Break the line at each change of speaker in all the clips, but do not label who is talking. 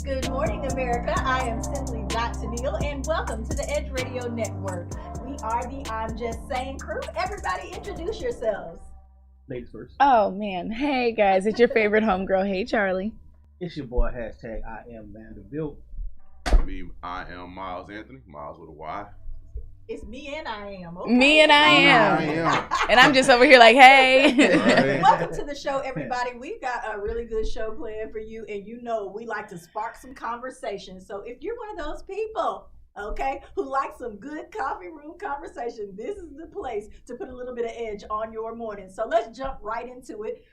Good morning, America. I am simply Dot Tennille, and welcome to the Edge Radio Network. We are the I'm Just Saying crew. Everybody introduce yourselves.
Ladies first.
Oh, man. Hey, guys. It's your favorite homegirl. Hey, Charlie.
It's your boy, hashtag I am Vanderbilt.
I am Miles Anthony, Miles with a Y.
It's me and I am. Okay.
Me and I am.
I am.
And I'm just over here like, hey.
Right.
Welcome to the show, everybody. We've got a really good show planned for you, and you know we like to spark some conversation. So if you're one of those people, okay, who like some good coffee room conversation, this is the place to put a little bit of edge on your morning. So let's jump right into it.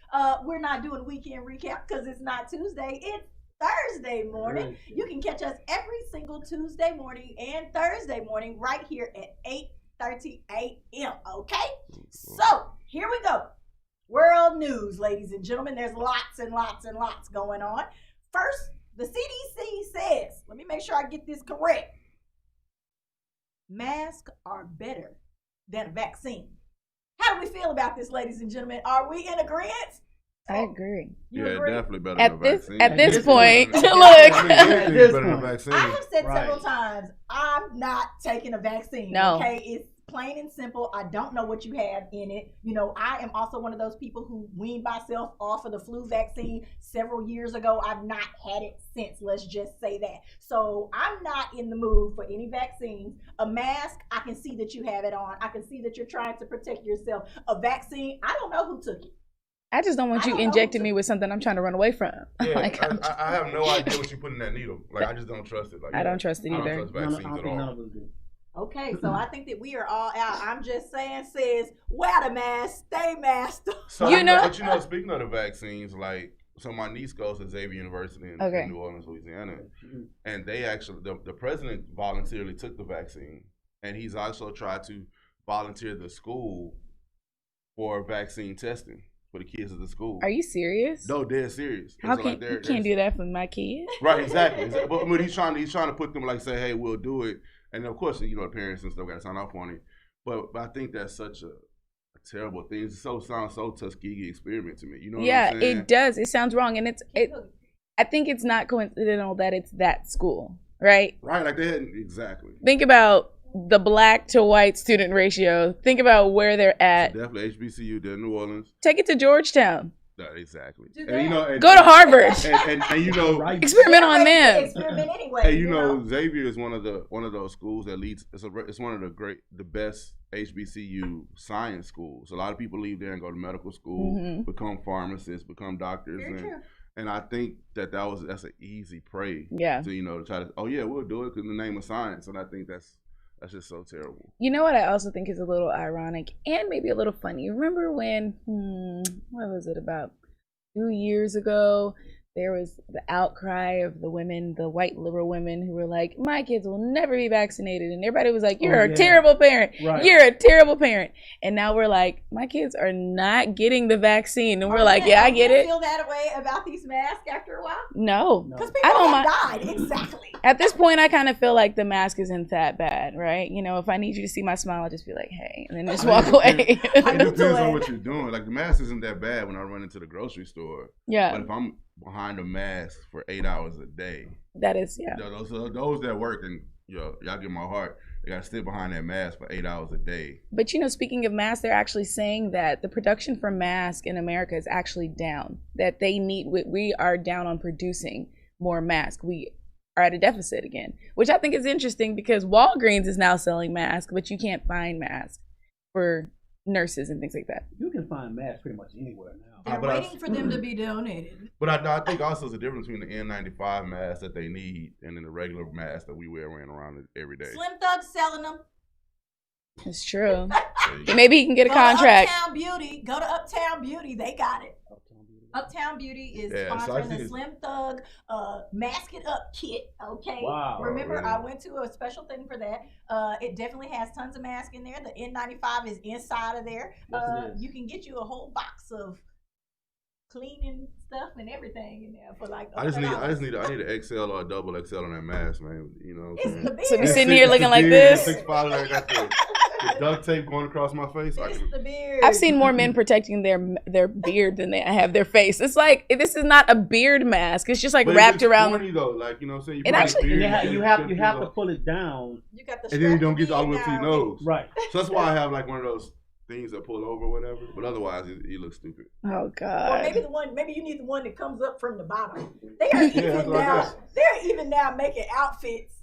We're not doing weekend recap because it's not Tuesday. It's Thursday morning. You can catch us every single Tuesday morning and Thursday morning right here at 8:30 a.m. Okay? So here we go. World news, ladies and gentlemen. There's lots and lots and lots going on. First, the CDC says, let me make sure I get this correct. Masks are better than a vaccine. How do we feel about this, ladies and gentlemen? Are we in agreement?
I agree.
You
Yeah,
agree?
definitely better
At
than a
this
vaccine.
at this
Yes,
point,
it is.
look.
Anything is better than a vaccine.
I have said
Right.
several times, I'm not taking a vaccine.
No.
Okay, it's plain and simple. I don't know what you have in it. You know, I am also one of those people who weaned myself off of the flu vaccine several years ago. I've not had it since, let's just say that. So I'm not in the mood for any vaccines. A mask, I can see that you have it on. I can see that you're trying to protect yourself. A vaccine, I don't know who took it.
I just don't want you injecting me with something I'm trying to run away from.
Yeah,
Like,
I have no idea what you put in that needle. Like, I just don't trust it. Like,
I don't trust it
I
either.
don't trust vaccines at
None
all.
of us do.
Okay, so I think that we are all out. I'm just saying, says, wear the mask, stay masked.
So,
You know-
But speaking of the vaccines, like, so my niece goes to Xavier University in
Okay.
New Orleans, Louisiana. And they actually, the president voluntarily took the vaccine. And he's also tried to volunteer the school for vaccine testing for the kids at the school.
Are you serious?
No, dead serious.
How
So,
can
like,
you can't do that for my kids?
Right, exactly. But he's trying to put them like, say, hey, we'll do it. And of course, the parents and stuff got to sign off on it. But I think that's such a terrible thing. It sounds so Tuskegee experiment to me. You know what
Yeah,
I'm saying?
it does. It sounds wrong, and I think it's not coincidental that it's that school, right?
Right, like they hadn't exactly.
Think about the black to white student ratio. Think about where they're at.
Definitely HBCU, they're in New Orleans.
Take it to Georgetown.
No, exactly.
Do
And,
that.
Go to Harvard.
And
Right.
Experiment on them.
Experiment anyway.
Hey, Xavier is one of those schools that leads. It's one of the best HBCU science schools. A lot of people leave there and go to medical school,
Mhm.
become pharmacists, become doctors,
Very true.
and I think that's an easy prey.
Yeah.
To try to we'll do it in the name of science, and I think that's just so terrible.
You know what I also think is a little ironic and maybe a little funny? Remember when, what was it, about 2 years ago, there was the outcry of the women, the white liberal women who were like, my kids will never be vaccinated. And everybody was like, you're a terrible parent.
Right.
You're a terrible parent. And now we're like, my kids are not getting the vaccine. And we're like, yeah, I get it.
Feel that way about these masks after a while?
No.
Because
I
people
don't
have
mind.
died. Exactly.
At this point, I kind of feel like the mask isn't that bad, right? If I need you to see my smile, I'll just be like, hey, and then just walk away.
It depends on what you're doing. Like the mask isn't that bad when I run into the grocery store.
Yeah.
But if I'm behind a mask for 8 hours a day,
That is, yeah.
those that work and y'all get my heart. They got to sit behind that mask for 8 hours a day.
But speaking of masks, they're actually saying that the production for masks in America is actually down. That we are down on producing more masks. We are at a deficit again, which I think is interesting because Walgreens is now selling masks, but you can't find masks for nurses and things like that.
You can find masks pretty much anywhere now.
They're
but I-
waiting for them to be donated.
But I think also there's a difference between the N95 mask that they need and then the regular mask that we wearing around every day.
Slim Thug's selling them.
It's true.
There you go.
Maybe he can get a
Go
contract.
To Uptown Beauty. Go to Uptown Beauty. They got it. Uptown Beauty is
Yeah, so I
sponsoring
see
the
it.
Slim Thug Mask It Up kit. Okay.
Wow.
Remember,
Really?
I went to a special thing for that. It definitely has tons of masks in there. The N95 is inside of there.
Yes, it is.
You can get you a whole box of cleaning stuff and everything in there for like.
I need
$100.
an XL or a double XL on that mask, man. You know what I'm
It's
saying?
the beard.
So we
It's
sitting
six-
here
it's
looking
the
like
beard,
this.
6'5", I got the duct tape going across my face. I
It's
can,
the beard.
I've seen more men protecting their beard than they have their face. It's like this is not a beard mask. It's just like
but
wrapped
it's
around.
corny, though. Like, you know what I'm saying? You
It
put on
actually-
your
And
beard,
you
get
have to
off.
pull it down.
You got the
And then you don't
strap
get all the way to your
down.
nose.
Right.
So that's why I have like one of those things that pull over or whatever. But otherwise, it looks stupid.
Oh
Or
God.
maybe you need the one that comes up from the bottom. They are even
that's what I
now.
got.
They're even now making outfits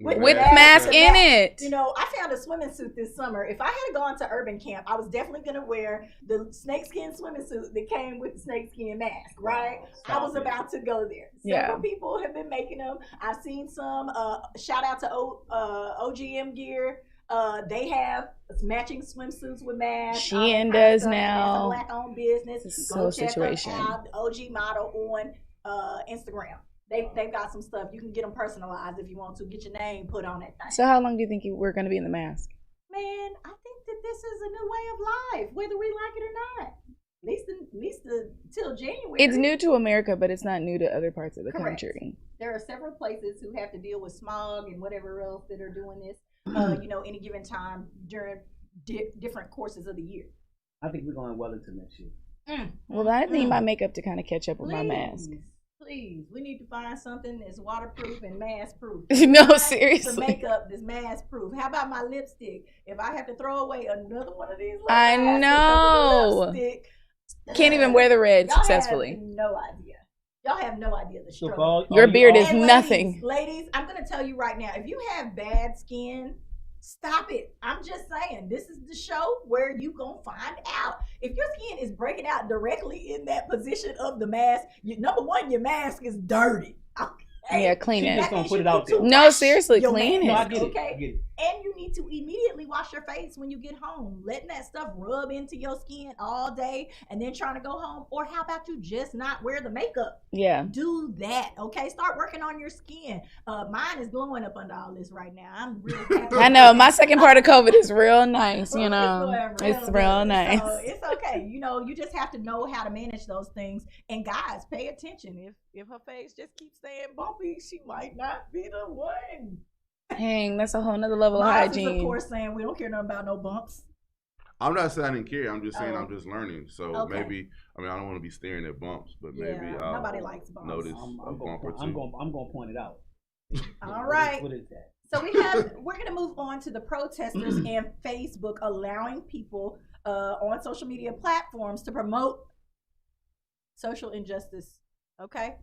With
mask
mask
and
in
mask.
it.
You know, I found a swimming suit this summer. If I had gone to urban camp, I was definitely gonna wear the snakeskin swimming suit that came with the snakeskin mask. Right? I was about to go there.
Yeah.
Several people have been making them. I've seen some. Shout out to OGM Gear. They have matching swimsuits with masks. all that
Shein
kind of
does
stuff.
now.
It's a black-owned business.
It's a
Go
soul
check
situation.
out OG Model on Instagram. They've got some stuff. You can get them personalized if you want to. Get your name put on that thing.
So how long do you think we're going to be in the mask?
Man, I think that this is a new way of life, whether we like it or not. At least till January.
It's new to America, but it's not new to other parts of the
Correct.
country.
There are several places who have to deal with smog and whatever else that are doing this. Any given time during different courses of the year.
I think we're going well into next year.
Well, I need my makeup to kind of catch up with my mask.
Please, we need to find something that's waterproof and mask proof.
No,
Some
seriously.
makeup that's mask proof. How about my lipstick? If I have to throw away another one of these, little
I
masks because of the
know.
lipstick,
Can't even wear the red
y'all
successfully.
Have no idea. Y'all have no idea the
So
struggle.
Your beard is
And
nothing.
Ladies, I'm gonna tell you right now, if you have bad skin, stop it. I'm just saying, this is the show where you gonna find out. If your skin is breaking out directly in that position of the mask, number one, your mask is dirty. Okay?
Yeah, clean
She
it.
just gonna
means
put
you
it out
need to
there.
No,
wash
seriously,
your
clean
No, I
mask,
get it.
okay?
I get it.
And you need to immediately wash your face when you get home. Letting that stuff rub into your skin all day and then trying to go home. Or how about you just not wear the makeup?
Yeah.
Do that, okay? Start working on your skin. Mine is glowing up under all this right now. I'm really happy.
I know. My second part of COVID is real nice, you
Well,
know.
going
It's real
good.
nice.
So it's okay. You just have to know how to manage those things. And guys, pay attention. If her face just keeps staying bumpy, she might not be the one.
Dang, that's a whole nother level of
Miles is, of
hygiene.
course, saying we don't care nothing about no bumps.
I'm not saying I didn't care. I'm just saying
Oh.
I'm just learning. So
Okay.
maybe, I don't want to be staring at bumps, but maybe
Yeah,
I'll
nobody likes bumps.
notice
I'm
a bump or two.
gonna point it out.
All right.
What is that?
So we're gonna move on to the protesters and Facebook allowing people on social media platforms to promote social injustice. Okay.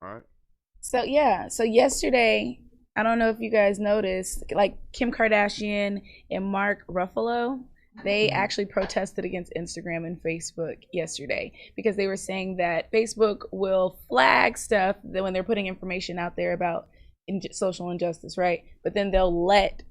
All right.
So yesterday, I don't know if you guys noticed, like Kim Kardashian and Mark Ruffalo, they actually protested against Instagram and Facebook yesterday because they were saying that Facebook will flag stuff that when they're putting information out there about social injustice, right? But then they'll let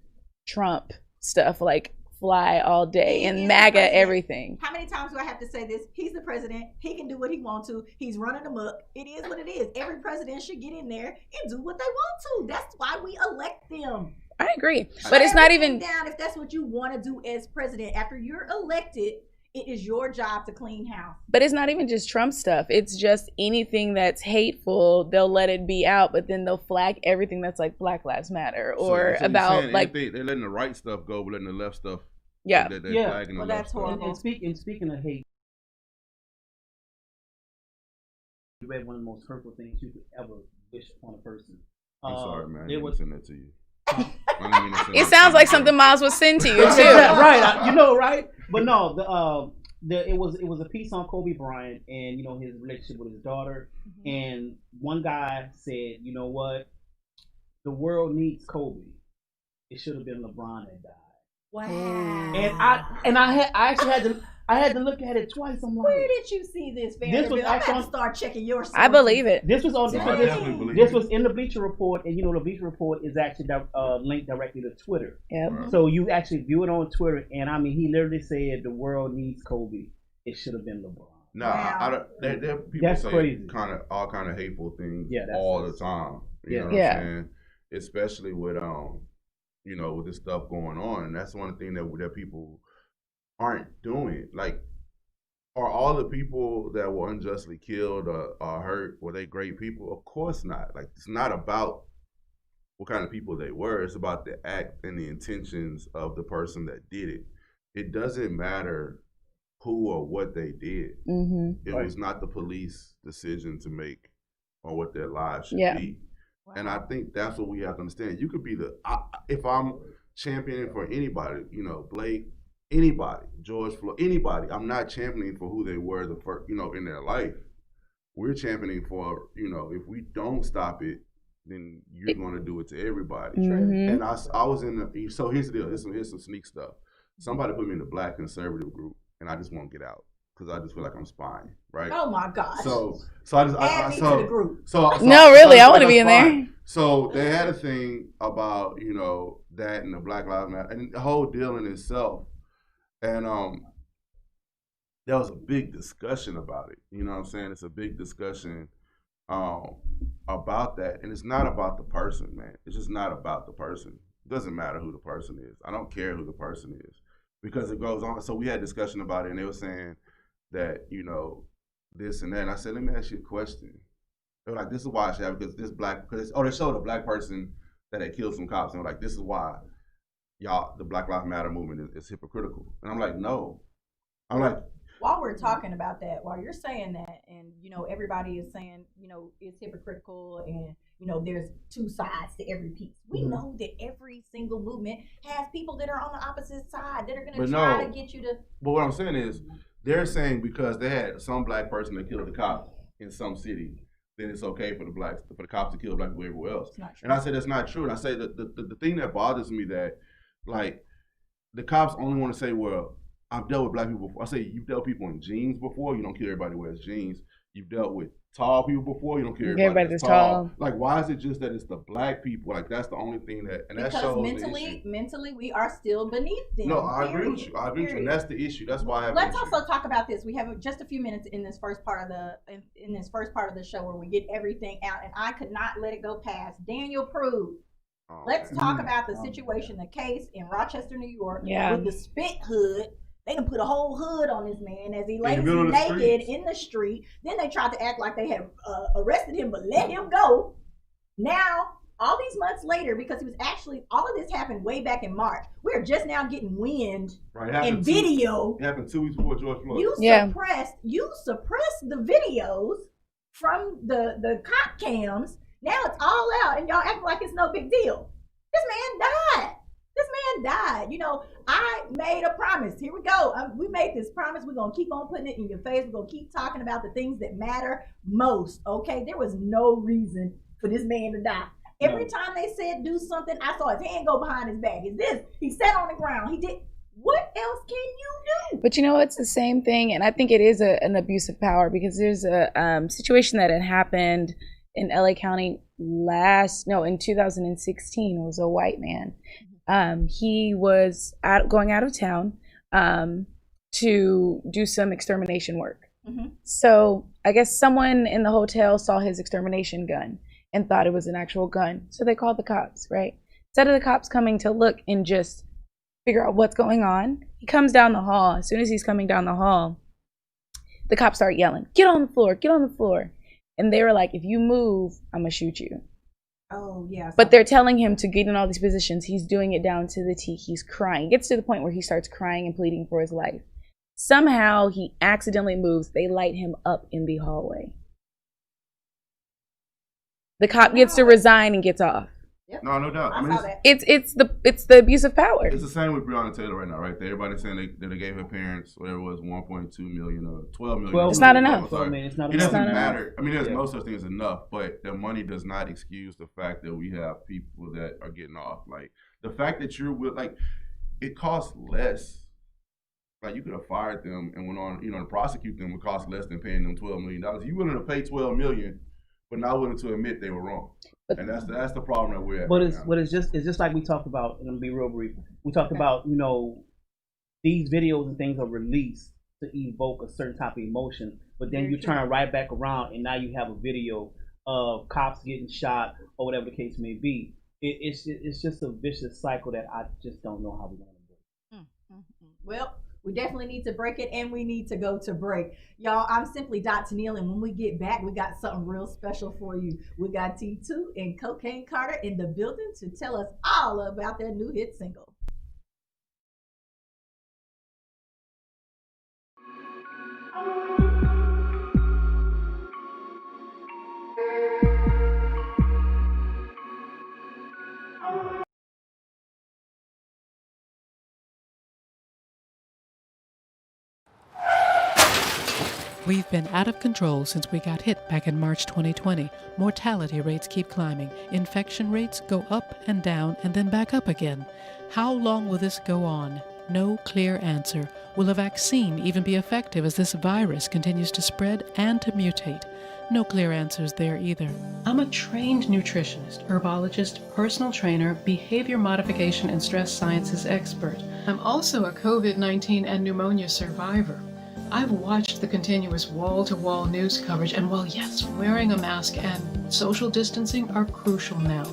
Trump stuff like fly all day
He
and
is the
MAGA
president.
everything.
How many times do I have to say this? He's the president. He can do what he wants to. He's running amok. It is what it is. Every president should get in there and do what they want to. That's why we elect them.
I agree,
Shut
but it's not
everything
even.
down if that's what you want to do as president. After you're elected, it is your job to clean house.
But it's not even just Trump stuff. It's just anything that's hateful, they'll let it be out, but then they'll flag everything that's like Black Lives Matter or
So you're
about
saying
like,
anything, they're letting the right stuff go, but letting the left stuff.
yeah.
They're
Yeah.
flagging the
Well,
left
that's
stuff.
horrible.
And speaking of hate, you read one of the most hurtful things you could ever wish upon a person.
I'm sorry, man. I
There
didn't
was
send that to you. I didn't mean to send
It
that
sounds
to
like
you.
something Miles would send to you
Yeah,
too.
right? You know, right? But no, it was a piece on Kobe Bryant and his relationship with his daughter. And one guy said, you know what? The world needs Kobe. It should have been LeBron that died.
Wow.
And I had to look at it twice. I'm like,
where did you see this, Vanderbilt?
was
I'm about
actually
to start checking your sources.
I believe it.
this was on
No, I definitely believe
this
it.
was in the Bleacher Report, and the Bleacher Report is actually linked directly to Twitter.
Yep.
Right.
So you actually view it on Twitter, and I mean, he literally said the world needs Kobe. It should have been LeBron.
Nah,
Wow.
I don't. There people
That's
say
crazy.
all kind of hateful things
Yeah, that's
all
crazy.
the time. You
Yeah.
know what
Yeah.
I'm saying? Especially with with this stuff going on, and that's one thing that people aren't doing. Like, are all the people that were unjustly killed or hurt, were they great people? Of course not. Like, it's not about what kind of people they were. It's about the act and the intentions of the person that did it. It doesn't matter who or what they did.
Mm-hmm.
It
Right.
was not the police decision to make on what their lives should
Yeah.
be. And I think that's what we have to understand. You could be if I'm championing for anybody, Blake, anybody, George Floyd, anybody, I'm not championing for who they were the first, in their life. We're championing for, if we don't stop it, then you're going to do it to everybody.
Mm-hmm.
And I was so here's the deal. Here's some sneak stuff. Somebody put me in the Black conservative group, and I just won't get out because I just feel like I'm spying, right?
Oh my gosh.
So I just
add me to the group.
No, really, I want to be in there.
So they had a thing about that and the Black Lives Matter and the whole deal in itself, and there was a big discussion about it. You know what I'm saying? It's a big discussion about that, and it's not about the person, man. It's just not about the person. It doesn't matter who the person is. I don't care who the person is because it goes on. So we had discussion about it, and they were saying that this and that. And I said, let me ask you a question. They were like, this is why I should have, because they showed a black person that had killed some cops, and they're like, this is why the Black Lives Matter movement is hypocritical. And I'm like, no. I'm like,
while we're talking about that, while you're saying that, and everybody is saying, it's hypocritical, and there's two sides to every piece. We know that every single movement has people that are on the opposite side that are going to try to get you to.
But what I'm saying is, they're saying because they had some black person that killed a cop in some city, then it's okay for the cops to kill black people everywhere else.
It's not true.
And I said that's not true. And I say that the thing that bothers me that, like, the cops only want to say, well, I've dealt with black people before. I say, you've dealt with people in jeans before. You don't care everybody wears jeans. You've dealt with tall people before. You don't care everybody that's tall. Like, why is it just that it's the black people? Like, that's the only thing that, and that shows
mentally, we are still beneath them.
No, I agree with you. I agree with you, and that's the issue. That's why I have.
Let's also talk about this. We have just a few minutes in this first part of the show where we get everything out, and I could not let it go past Daniel Prude. Let's talk about the situation, the case in Rochester, New York, with the spit hood. They done put a whole hood on this man as he lays naked in the street. Then they tried to act like they had arrested him, but let him go. Now, all these months later, because he was actually, all of this happened way back in March. We're just now getting wind and video.
It happened 2 weeks before George Floyd.
You suppressed the videos from the cop cams. Now it's all out, and y'all acting like it's no big deal. This man died. I made a promise. Here we go. We made this promise. We're going to keep on putting it in your face. We're going to keep talking about the things that matter most, okay? There was no reason for this man to die. Every time they said do something, I saw his hand go behind his back. He sat on the ground. He did. What else can you do?
But it's the same thing, and I think it is an abuse of power, because there's a situation that had happened in LA County in 2016. It was a white man. He was going out of town to do some extermination work. Mm-hmm. So I guess someone in the hotel saw his extermination gun and thought it was an actual gun. So they called the cops, right? Instead of the cops coming to look and just figure out what's going on, he comes down the hall. As soon as he's coming down the hall, the cops start yelling, "Get on the floor, get on the floor." And they were like, "If you move, I'm going to shoot you."
Oh, yeah.
But they're telling him to get in all these positions. He's doing it down to the T. He's crying. It gets to the point where he starts crying and pleading for his life. Somehow he accidentally moves. They light him up in the hallway. The cop gets to resign and gets off.
Yep.
No doubt.
I saw that.
It's the abuse of power.
It's the same with Breonna Taylor right now, right? Everybody's saying that they gave her parents whatever it was, 1.2 million or 12 million.
It's not enough.
It doesn't matter. I mean, there's no such thing as enough, but the money does not excuse the fact that we have people that are getting off. Like, the fact that you're with, like, it costs less. Like, you could have fired them and went on, to prosecute them would cost less than paying them $12 million. You willing to pay $12 million, but not willing to admit they were wrong. And that's the problem that we're at.
But
right
it's just like we talked about, and I'm gonna be real brief. We talked about, these videos and things are released to evoke a certain type of emotion, but then you turn right back around and now you have a video of cops getting shot or whatever the case may be. It's just a vicious cycle that I just don't know how we're gonna do.
Well, we definitely need to break it, and we need to go to break. Y'all, I'm simply Dr. Neal, and when we get back, we got something real special for you. We got T2 and Cocaine Carter in the building to tell us all about their new hit single.
We've been out of control since we got hit back in March 2020. Mortality rates keep climbing. Infection rates go up and down and then back up again. How long will this go on? No clear answer. Will a vaccine even be effective as this virus continues to spread and to mutate? No clear answers there either. I'm a trained nutritionist, herbologist, personal trainer, behavior modification and stress sciences expert. I'm also a COVID-19 and pneumonia survivor. I've watched the continuous wall-to-wall news coverage, and while yes, wearing a mask and social distancing are crucial now,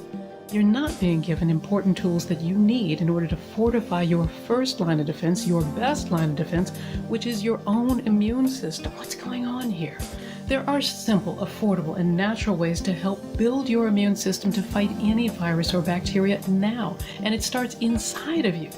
you're not being given important tools that you need in order to fortify your first line of defense, your best line of defense, which is your own immune system. What's going on here? There are simple, affordable, and natural ways to help build your immune system to fight any virus or bacteria now, and it starts inside of you.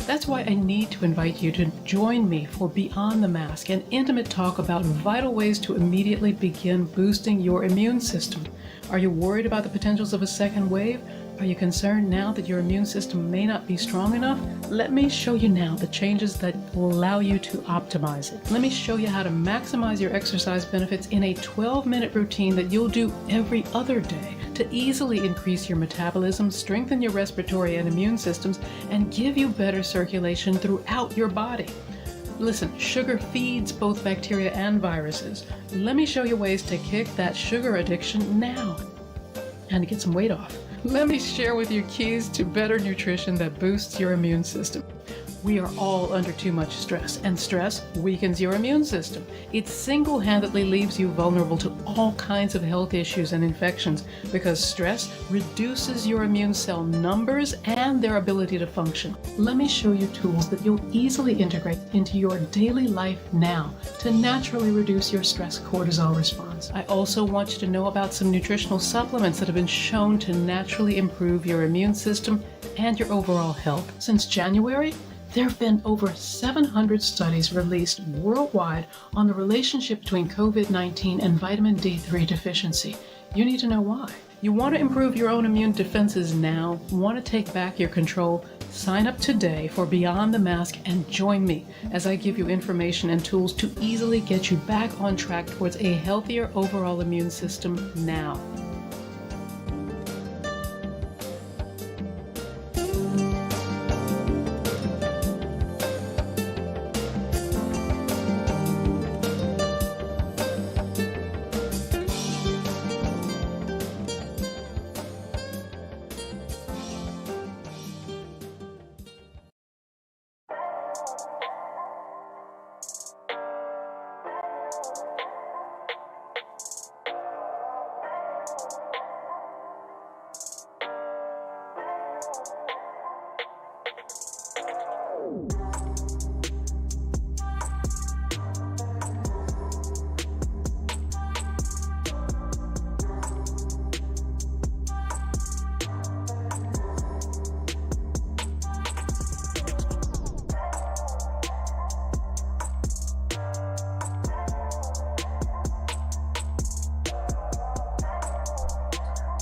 That's why I need to invite you to join me for Beyond the Mask, an intimate talk about vital ways to immediately begin boosting your immune system. Are you worried about the potentials of a second wave? Are you concerned now that your immune system may not be strong enough? Let me show you now the changes that will allow you to optimize it. Let me show you how to maximize your exercise benefits in a 12-minute routine that you'll do every other day to easily increase your metabolism, strengthen your respiratory and immune systems, and give you better circulation throughout your body. Listen, sugar feeds both bacteria and viruses. Let me show you ways to kick that sugar addiction now and to get some weight off. Let me share with you keys to better nutrition that boosts your immune system. We are all under too much stress, and stress weakens your immune system. It single-handedly leaves you vulnerable to all kinds of health issues and infections because stress reduces your immune cell numbers and their ability to function. Let me show you tools that you'll easily integrate into your daily life now to naturally reduce your stress cortisol response. I also want you to know about some nutritional supplements that have been shown to naturally improve your immune system and your overall health. Since January, there have been over 700 studies released worldwide on the relationship between COVID-19 and vitamin D3 deficiency. You need to know why. You want to improve your own immune defenses now, want to take back your control? Sign up today for Beyond the Mask and join me as I give you information and tools to easily get you back on track towards a healthier overall immune system now.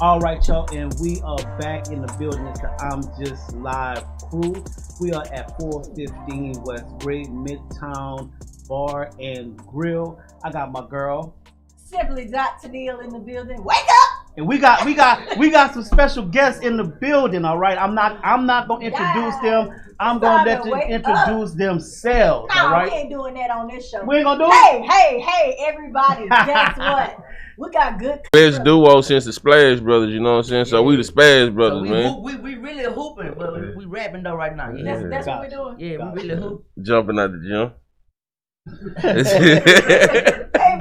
All right, y'all, and we are back in the building. It's the I'm Just Live crew. We are at 415 West Great Midtown Bar and Grill. I got my girl,
Simply Dr. Neal in the building. Wake up!
And we got some special guests in the building. All right, I'm not gonna introduce them. I'm gonna let them introduce themselves.
No,
all right,
we ain't doing that on this show.
we ain't gonna do it.
Hey, everybody! Guess what? We got good.
Best duo since the Splash Brothers, you know what I'm saying? So we the Splash Brothers,
So
man.
we really hooping, but we rapping though right now. Yeah,
That's what we're doing.
yeah, we really hoop.
Jumping out the gym.
Hey,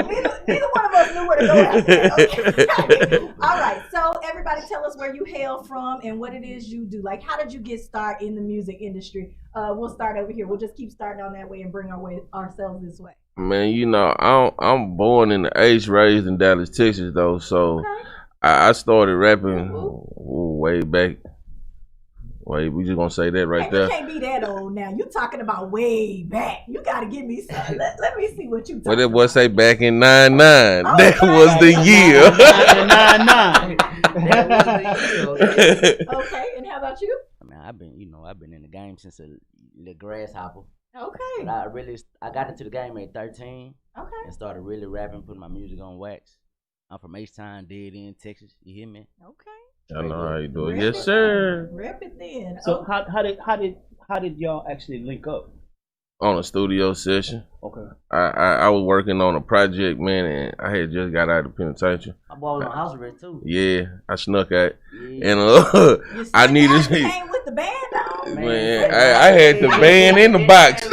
neither one of us knew where to go after that. Okay. All right, so everybody tell us where you hail from and what it is you do. Like, how did you get started in the music industry? We'll start over here. We'll just keep starting on that way and bring ourselves this way.
Man, you know, I'm born in the H, raised in Dallas, Texas, though. So
Okay.
I started rapping way back. Wait, we just gonna say that right
Hey,
there.
you can't be that old now. You talking about way back. You got to give me some. Let me see what you
What
talking
that boy say back in '99?
Okay.
That was the year.
999.
That was the year.
Okay, and how about you?
I mean, I've been in the game since a little grasshopper.
Okay.
But I got into the game at 13
Okay.
and started really rapping, putting my music on wax. I'm from H-Town, Dead End, Texas. You hear me?
Okay.
I know how you do it.
Rep
Yes,
it
sir.
then. Rep it then.
So how did y'all actually link up?
On a studio session.
Okay.
I was working on a project, man, and I had just got out of the penitentiary.
My boy was on house arrest too.
Yeah, I snuck out.
Yeah.
And
You
I
still
needed
got- you came with the band on.
Man, I had the band in the box.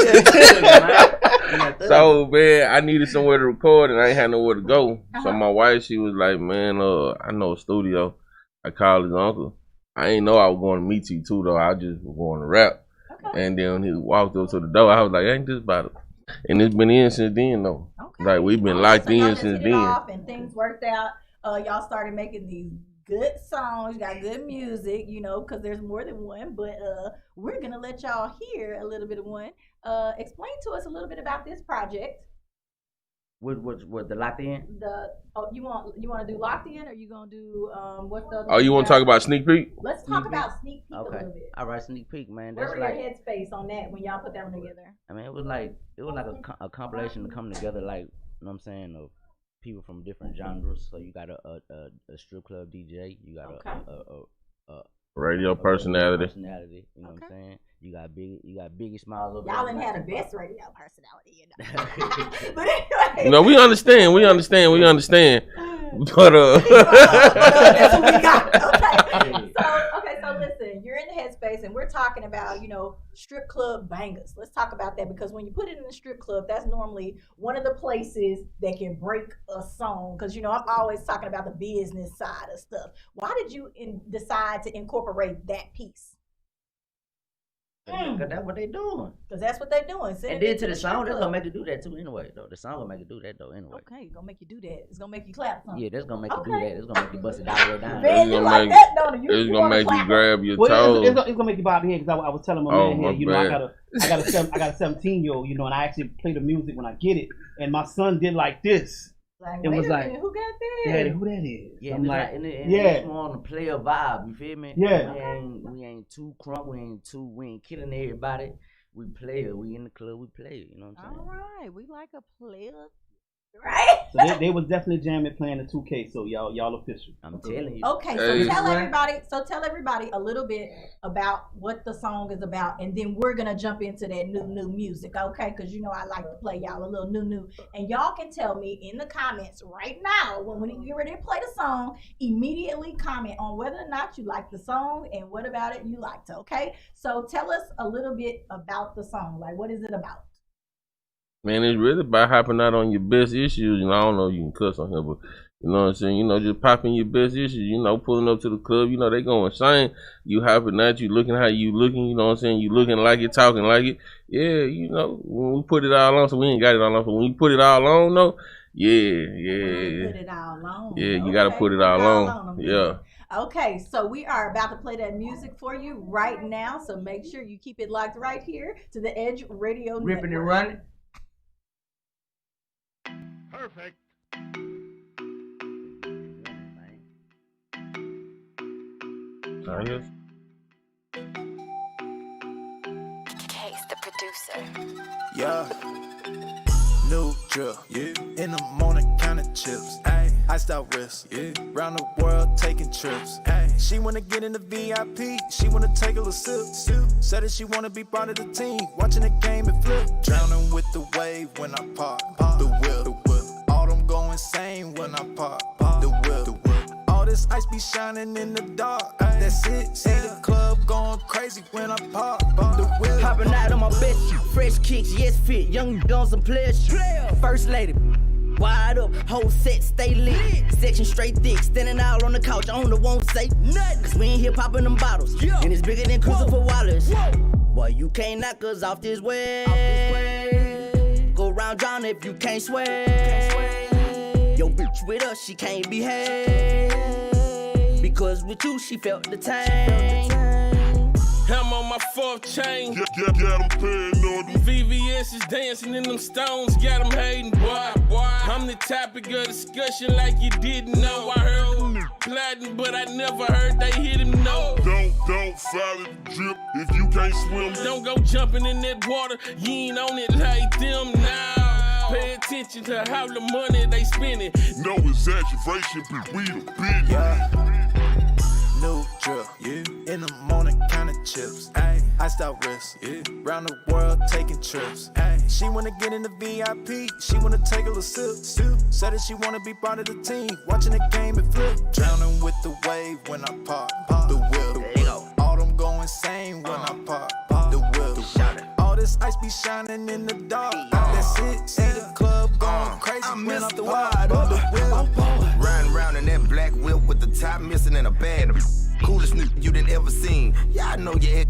So, man, I needed somewhere to record and I ain't had nowhere to go. So my wife, she was like, man, I know a studio. I called his uncle. I ain't know I was going to meet you too, though. I just was going to rap.
Okay.
And then when he walked up to the door, I was like, ain't this about it? And it's been in since then, though.
Okay.
Like, we've been
All
locked
so y'all
in
just
since
hit it
then.
off and things worked out. Y'all started making these good songs. You got good music, because there's more than one. But we're gonna let y'all hear a little bit of one. Explain to us a little bit about this project.
What the locked in?
You want to do Locked In, or you gonna do what's the other
Oh, you
one
want to talk about Sneak Peek?
Let's talk
Sneak
about Sneak Peek
Okay.
a little bit.
All right, Sneak Peek, man.
Where
That's
were
like,
your headspace on that when y'all put that one together?
I mean, it was like a compilation to come together, like, you know what I'm saying, of people from different genres. So you got a strip club DJ, you got
Okay.
Radio personality.
you know what I'm
Okay.
saying? You got Biggie Smiles over
Y'all
there.
didn't have the best radio personality, But anyway.
You know, we understand. But,
That's what we got. Okay. So listen, you're in the headspace and we're talking about, strip club bangers. Let's talk about that, because when you put it in a strip club, that's normally one of the places that can break a song. Because, I'm always talking about the business side of stuff. Why did you decide to incorporate that piece?
Because that's what they doing.
Because that's what they're doing.
And then to the song, that's gonna make you do that too anyway. Though the song gonna make you do that though anyway.
Okay, it's gonna make you do that. It's gonna make you clap something.
Yeah, that's gonna make you do
Okay.
that. It's gonna make you bust it all the way down.
Man,
It's
you
gonna
like
make-
that, don't you?
it's
You
gonna
wanna
make you
clap.
grab your
Well,
toes.
it's gonna make you bob your head, because I was telling my
Oh,
man
my
here, I
bad.
got a 17-year-old, and I actually play the music when I get it, and my son did like this.
Like,
It
wait
was
a
like,
minute, who got that?
Daddy, who that is?
Yeah,
I'm
and
like,
it's
yeah.
it's more on the player vibe. You feel me?
Yeah.
We ain't too crunk. We ain't killing everybody. We play it. We in the club. We play it. You know what I'm saying?
All right, we like a player, right?
So they was definitely jamming playing the 2K. So y'all official.
I'm telling you.
Okay,
Hey.
so tell everybody a little bit about what the song is about, and then we're gonna jump into that new music, okay? Because I like to play y'all a little new, and y'all can tell me in the comments right now when you get ready to play the song. Immediately comment on whether or not you like the song and what about it you liked, okay? So tell us a little bit about the song. Like, what is it about?
Man, it's really about hopping out on your best issues. I don't know if you can cuss on here, but you know what I'm saying? Just popping your best issues, pulling up to the club, they going insane. You hopping out, you looking how you looking, you know what I'm saying? You looking like it, talking like it. Yeah, when we put it all on, so we ain't got it all on. So when you put it all on, though, yeah.
Put it all on.
Yeah, you got to put it all on. Yeah.
Okay, so we are about to play that music for you right now. So make sure you keep it locked right here to the Edge Radio
Ripping and
Network.
running.
Perfect.
Yes.
Case the producer.
Yeah.
New drill, yeah. In the morning, counting chips, ayy. Iced out wrist, yeah. Round the world, taking trips, ayy. She wanna get in the VIP, she wanna take a little sip. Said that she wanna be part of the team, watching the game and flip. Drowning with the wave when I pop the wheel. All them go insane when I pop the wheel. All this ice be shining in the dark. That's it. See the club going crazy when I pop the wheel.
Hopping out on my bitch, fresh kicks, yes fit, young on some players. First lady, wide up, whole set, stay lit. Section straight thick, standing out on the couch, I won't say nothing. Cause we in here popping them bottles, and it's bigger than Christopher Wallace. Boy, you can't knock us off this way. Go round drown if you can't sway. Yo, bitch with us, she can't behave. Because with you, she felt the tang.
I'm on my fourth chain. Got them paranoid. VVS is dancing in them stones. Got them hating, boy. I'm the topic of discussion like you didn't know. I heard plotting, but I never heard they hit him, no. Don't follow the drip if you can't swim. Don't go jumping in that water. You ain't on it like them now. Pay attention to how the money they spending. No exaggeration, but we the business.
Yeah. New drill, yeah. In the morning, counting chips, ayy. Iced out wrist, yeah. Round the world, taking trips, ayy. She wanna get in the VIP, she wanna take a little sip. Said that she wanna be part of the team, watching the game and flip. Drowning with the wave when I pop the wheel. All them go insane when I pop the wheel. All this ice be shining in the dark. That's it. See the club going crazy when I pop the wheel.
Riding around in that black whip with the top missing and a bag. Coolest nigga you done ever seen. Yeah, I know your head.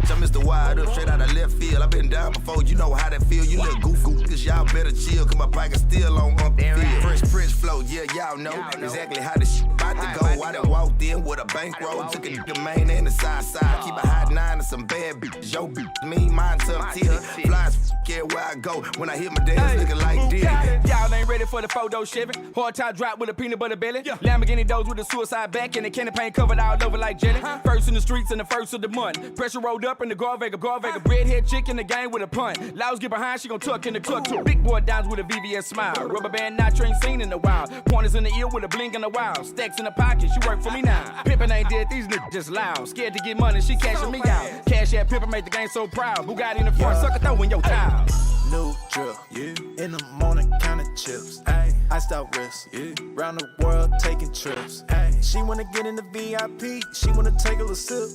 I'm Mr. Wide Up, straight out of left field. I been down before, you know how that feel. You little goofy, cause y'all better chill. Cause my pocket still on the field. Fresh Prince flow, yeah, y'all know exactly how this shit about to go. I done walked in with a bankroll, took it the main and the side. Keep a hot 9 and some bad bitches. Yo, me, mine, tough titty. Flies, everywhere I go. When I hit my dance, looking like Diddy.
Y'all ain't ready for the photo shipping. Hard top drop with a peanut butter belly. Lamborghini doors with a suicide back and the candy paint covered all over like jelly. First in the streets and the first of the month. Pressure rolled up in the Garvega, breadhead chick in the game with a punt. Lows get behind, she gon' tuck in the tuck too. Big boy downs with a VVS smile. Rubber band notch ain't seen in a while. Pointers in the ear with a blink in the wild. Stacks in the pocket, she work for me now. Pimpin' ain't dead, these niggas just loud. Scared to get money, she cashing me out. Cash at Pimpin' make the game so proud. Bugatti in the front, sucker throw in your child.
New drill, yeah. In the morning, counting chips, ayy. Iced out wrist, yeah. Round the world, taking trips, ayy. She wanna get in the VIP, she wanna take a little sip.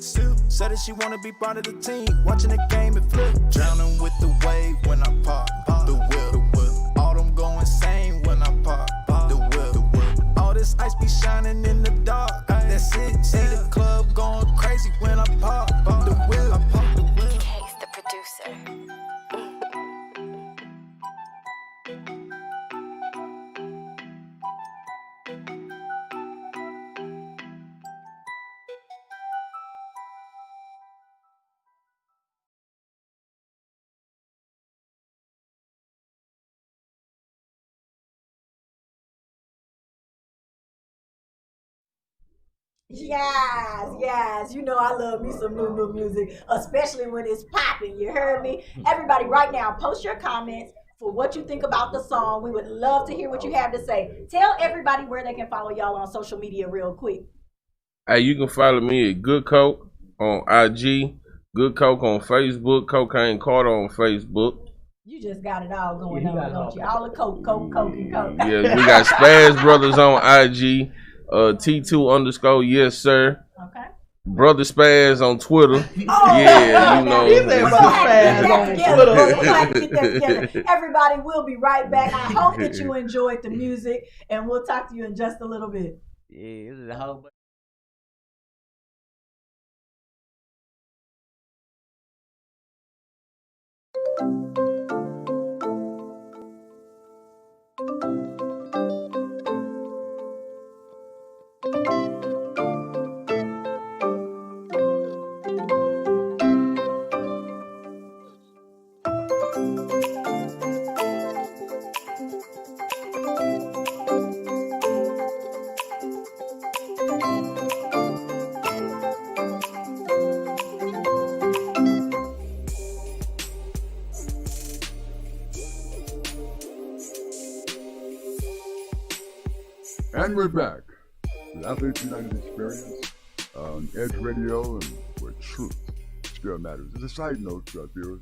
Said that she wanna be part of the team, watching the game and flip. Drowning with the wave when I pop the wheel. All them go insane when I pop the wheel. All this ice be shining in the dark. That's it. See the club going crazy when I pop the wheel.
Case the producer.
Yes. You know I love me some new music, especially when it's popping. You heard me? Everybody, right now, post your comments for what you think about the song. We would love to hear what you have to say. Tell everybody where they can follow y'all on social media real quick.
Hey, you can follow me at Good Coke on IG, Good Coke on Facebook, Cocaine Carter on Facebook.
You just got it all going on, don't you? All the coke, and coke.
Yeah, we got Spaz Brothers on IG. T2_ yes sir.
Okay.
Brother Spaz on Twitter.
Oh,
yeah, you know.
He said Brother Spaz on Twitter. Everybody, we'll be right back. I hope that you enjoyed the music, and we'll talk to you in just a little bit.
Yeah, this is a whole
And we're back with Athletes United Experience on Edge Radio, and where truth still matters. As a side note to our viewers,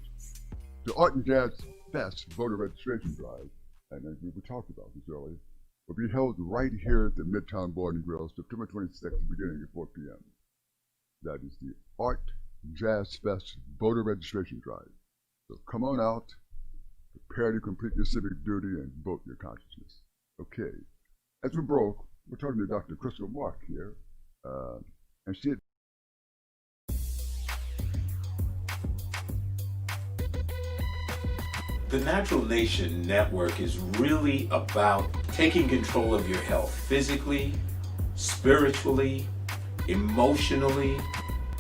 the Art and Jazz Fest voter registration drive, and as we talked about this earlier, will be held right here at the Midtown Bar and Grill, September 26th, beginning at 4 p.m. That is the Art Jazz Fest voter registration drive. So come on out, prepare to complete your civic duty, and vote your consciousness. Okay. As we broke, we're talking to Dr. Crystal Mark here, and she had
The Natural Nation Network is really about taking control of your health physically, spiritually, emotionally,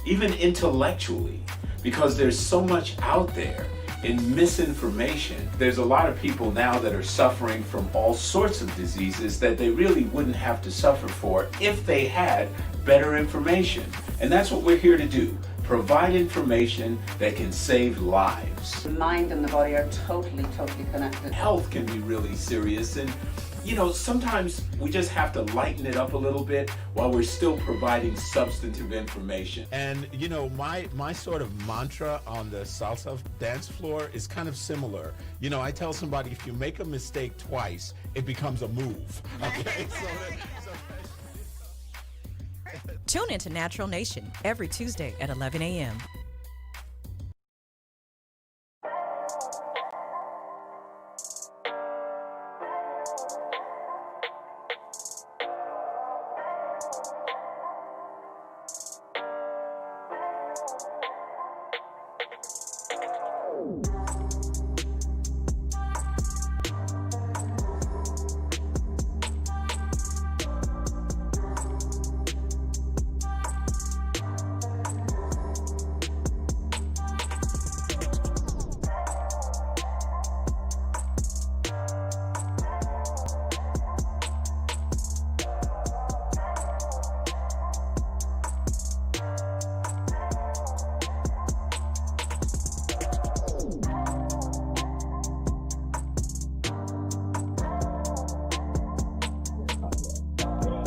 even intellectually, because there's so much out there in misinformation. There's a lot of people now that are suffering from all sorts of diseases that they really wouldn't have to suffer for if they had better information. And that's what we're here to do. Provide information that can save lives.
The mind and the body are totally connected.
Health can be really serious, and you know, sometimes we just have to lighten it up a little bit while we're still providing substantive information.
And you know, my sort of mantra on the salsa dance floor is kind of similar. You know, I tell somebody, if you make a mistake twice, it becomes a move. Okay?
Tune into Natural Nation every Tuesday at 11 a.m.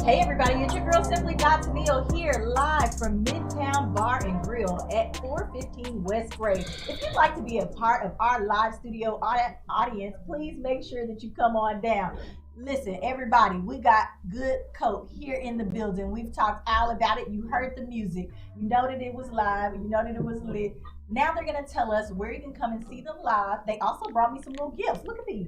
Hey everybody, it's your girl Simply Tennille here, live from Midtown Bar and Grill at 415 West Grade. If you'd like to be a part of our live studio audience, please make sure that you come on down. Listen, everybody, we got good coat here in the building. We've talked all about it. You heard the music. You know that it was live. You know that it was lit. Now they're going to tell us where you can come and see them live. They also brought me some little gifts. Look at these.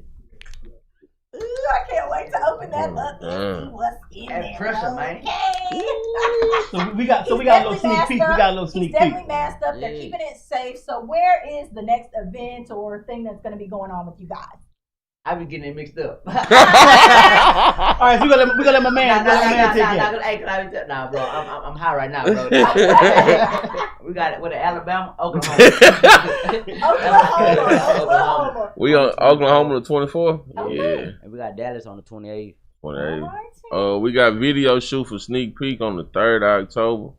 Ooh, I can't wait to open that up and see what's in there.
Pressure, man.
So we got a little sneak peek. We got a little sneak
He's
peek.
definitely masked up. They're keeping it safe. So where is the next event or thing that's going to be going on with you guys?
I be getting it mixed up.
All right, so we gonna let my man.
Nah, bro. I'm high right now, bro. We got it with Alabama, Oklahoma.
Oklahoma. We on Oklahoma the 24th. Yeah.
And we got Dallas on the 28th.
28th. We got video shoot for Sneak Peek on the 3rd of October.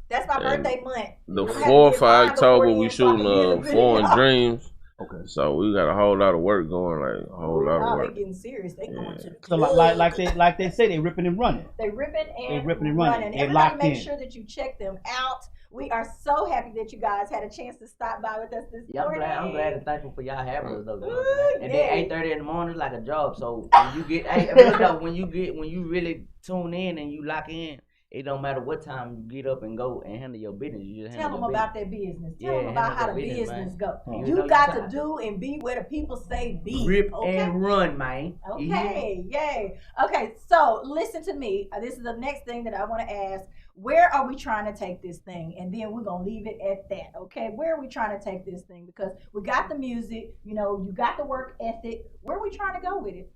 That's my birthday month.
The 4th of October we shooting Foreign Dreams. Okay. So we got a whole lot of work going, like a whole lot of work.
They getting serious. They going to the
So
club.
like they say, they ripping and running.
They ripping and
running. They
Everybody
locked
make
in.
sure that you check them out. We are so happy that you guys had a chance to stop by with us this morning.
I'm glad and thankful for y'all having us though.
Ooh,
And
yeah.
then 8:30 in the morning is like a job. So when you get, when you really tune in and you lock in, it don't matter what time you get up and go and handle your business. You just
Tell
handle
them
your
about their business. Tell them
Yeah,
about how the
handle your
business
business,
go.
man.
You
know
got
your
to do and be where the people say be.
Rip
okay?
and run, man. You hear me?
Okay, yay. Okay, so listen to me. This is the next thing that I want to ask. Where are we trying to take this thing? And then we're going to leave it at that, okay? Where are we trying to take this thing? Because we got the music, you know, you got the work ethic. Where are we trying to go with it?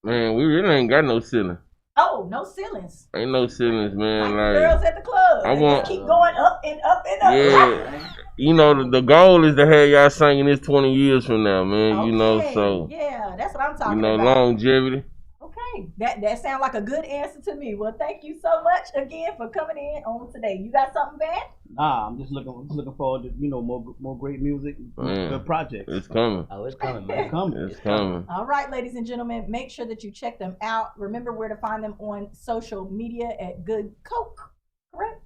Man, we really ain't got no ceiling.
Oh, no ceilings.
Ain't no ceilings, man. Like
Girls at the club.
I
They
want-
just keep going up and up and up.
Yeah. You know, the goal is to have y'all singing this 20 years from now, man. You know,
Okay,
so
yeah, that's what I'm talking
you know,
about.
longevity.
Okay, Okay, that sounds like a good answer to me. Well, thank you so much again for coming in on today. You got something bad?
Nah, I'm just looking forward to more great music, good projects.
It's coming.
Oh, it's coming, man.
It's coming.
All right, ladies and gentlemen, make sure that you check them out. Remember where to find them on social media at Good Coke, correct?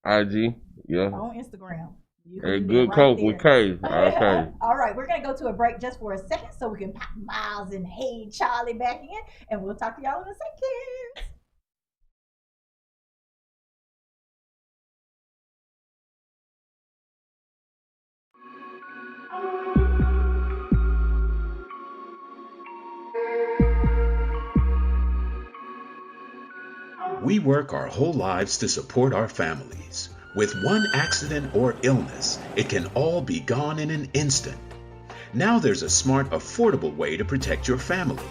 IG, yeah.
On Instagram.
Hey, Good Coke with K. Okay.
All right, we're going to go to a break just for a second so we can pop Miles and Hey Charlie back in, and we'll talk to y'all in a second.
We work our whole lives to support our families. With one accident or illness, it can all be gone in an instant. Now there's a smart, affordable way to protect your family.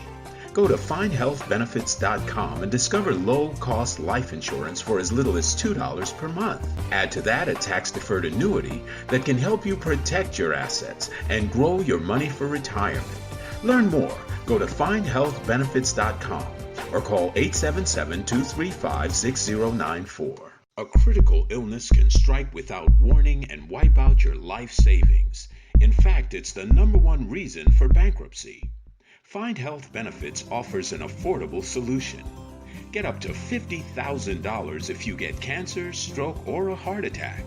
Go to findhealthbenefits.com and discover low-cost life insurance for as little as $2 per month. Add to that a tax-deferred annuity that can help you protect your assets and grow your money for retirement. Learn more. Go to findhealthbenefits.com or call 877-235-6094. A critical illness can strike without warning and wipe out your life savings. In fact, it's the #1 reason for bankruptcy. Find Health Benefits offers an affordable solution. Get up to $50,000 if you get cancer, stroke, or a heart attack,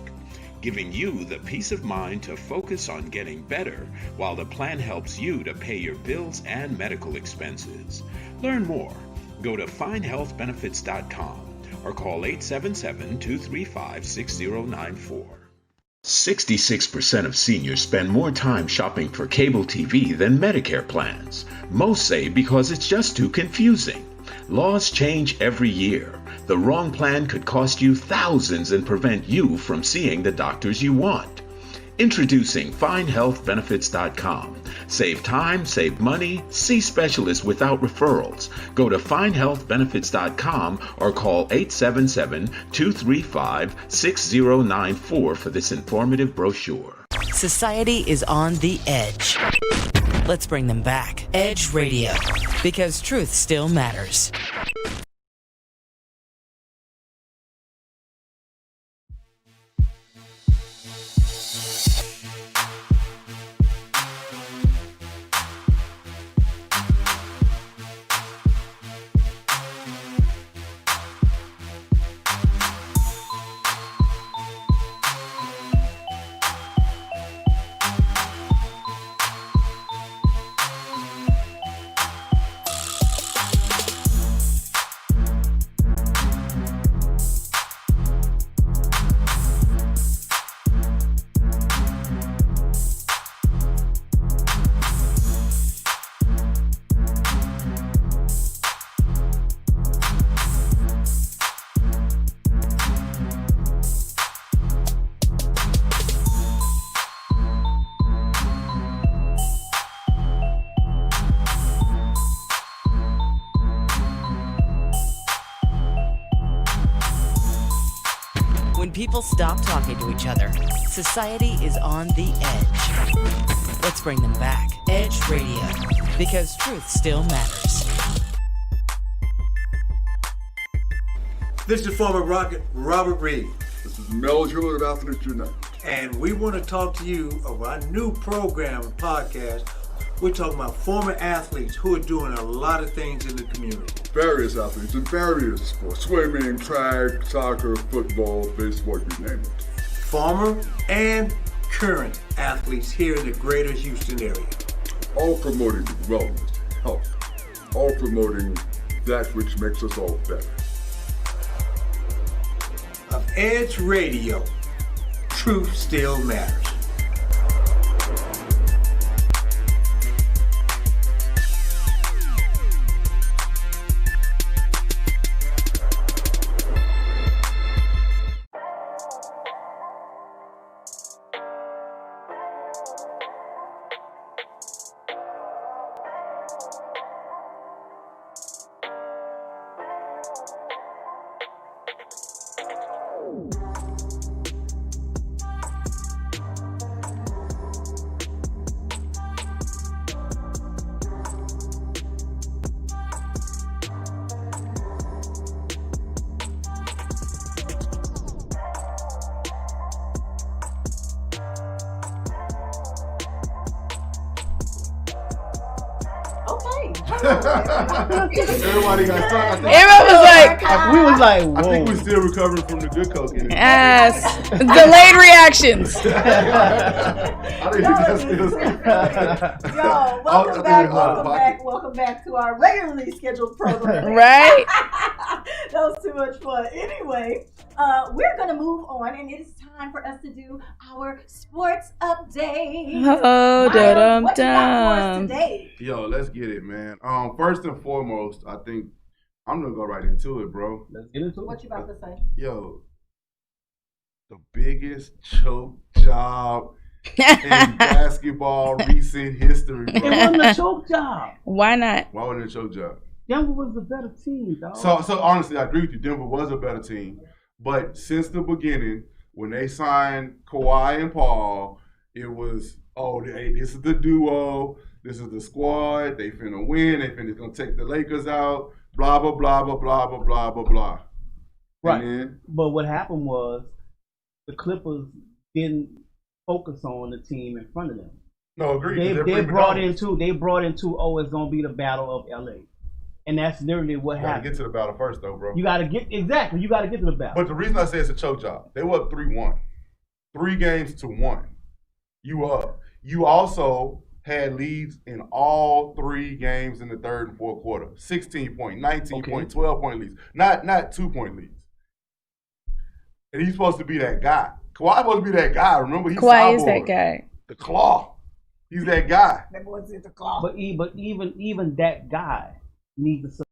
giving you the peace of mind to focus on getting better while the plan helps you to pay your bills and medical expenses. Learn more. Go to findhealthbenefits.com or call 877-235-6094. 66% of seniors spend more time shopping for cable TV than Medicare plans. Most say because it's just too confusing. Laws change every year. The wrong plan could cost you thousands and prevent you from seeing the doctors you want. Introducing FindHealthBenefits.com. Save time, save money, see specialists without referrals. Go to FindHealthBenefits.com or call 877-235-6094 for this informative brochure.
Society is on the edge. Let's bring them back. Edge Radio, because truth still matters. When people stop talking to each other, society is on the edge. Let's bring them back. Edge Radio, because truth still matters.
This is former Rocket Robert Reed.
This is Mel Jewell of Athletes United.
And we want to talk to you about our new program and podcast. We're talking about former athletes who are doing a lot of things in the community.
Various athletes in various sports. Swimming, track, soccer, football, baseball, you name it.
Former and current athletes here in the greater Houston area.
All promoting wellness, health. All promoting that which makes us all better.
Of Edge Radio, truth still matters.
Everybody got stuck.
Everyone was like,
we was like, whoa.
I think we're still recovering from the good cocaine.
yes, delayed reactions.
I think that's still.
Yo, welcome back to our regularly scheduled program.
Right?
That was too much fun. Anyway, we're gonna move on, and it is time for us to do our sports update.
Oh,
Miles, what you got for us today?
Yo, let's get it, man. First and foremost, I think I'm gonna go right into it, bro.
Let's get into it.
What you about to say?
Yo, the biggest choke job in basketball recent history, bro.
It wasn't a choke job.
Why not?
Why wasn't it a choke job?
Denver was the better team, dog.
So honestly, I agree with you. Denver was a better team, but since the beginning, when they signed Kawhi and Paul, it was, hey, this is the duo, this is the squad. They finna win. They finna gonna take the Lakers out. Blah blah blah blah blah blah blah blah blah.
Right.
Then,
but what happened was the Clippers didn't focus on the team in front of them.
No, agreed.
They brought into it's gonna be the battle of LA. And that's literally what happened.
You gotta get to the battle first, though, bro.
You gotta get to the battle.
But the reason I say it's a choke job, they were up 3-1, 3 games to 1. You were up. You also had leads in all 3 games in the third and fourth quarter. 16-point, 19-point, 12-point leads, not 2-point leads. And he's supposed to be that guy. Kawhi's supposed to be that guy. Remember, he's
Kawhi is that guy.
The claw. He's that guy.
That boy's the claw.
But even that guy needs to.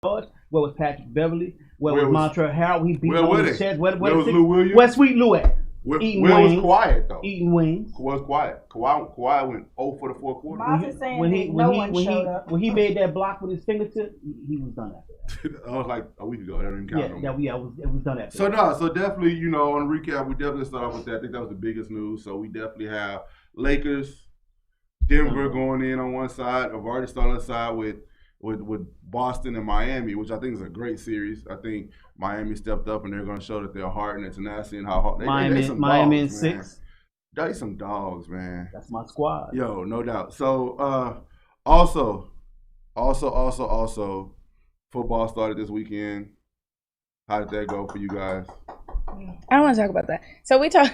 Where was Patrick Beverly? Where was Montrezl Harrell? He beat on his chest. Where was
Lou Williams?
Where's Sweet Lou at?
Where was quiet though?
Eating wings.
Was quiet. Kawhi went 0 for the fourth quarter.
When he made that block with his fingertip, he was done after that.
I was like a week ago. That didn't count.
It was done after that.
So definitely, on the recap, we definitely start off with that. I think that was the biggest news. So we definitely have Lakers, Denver going in on one side. I've already started on the side with Boston and Miami, which I think is a great series. I think Miami stepped up and they're going to show that they're hard and their tenacity and how hard
Miami in 6.
They some dogs, man.
That's my squad.
Yo, no doubt. So also, football started this weekend. How did that go for you guys?
I don't want to talk about that. So we talk.
I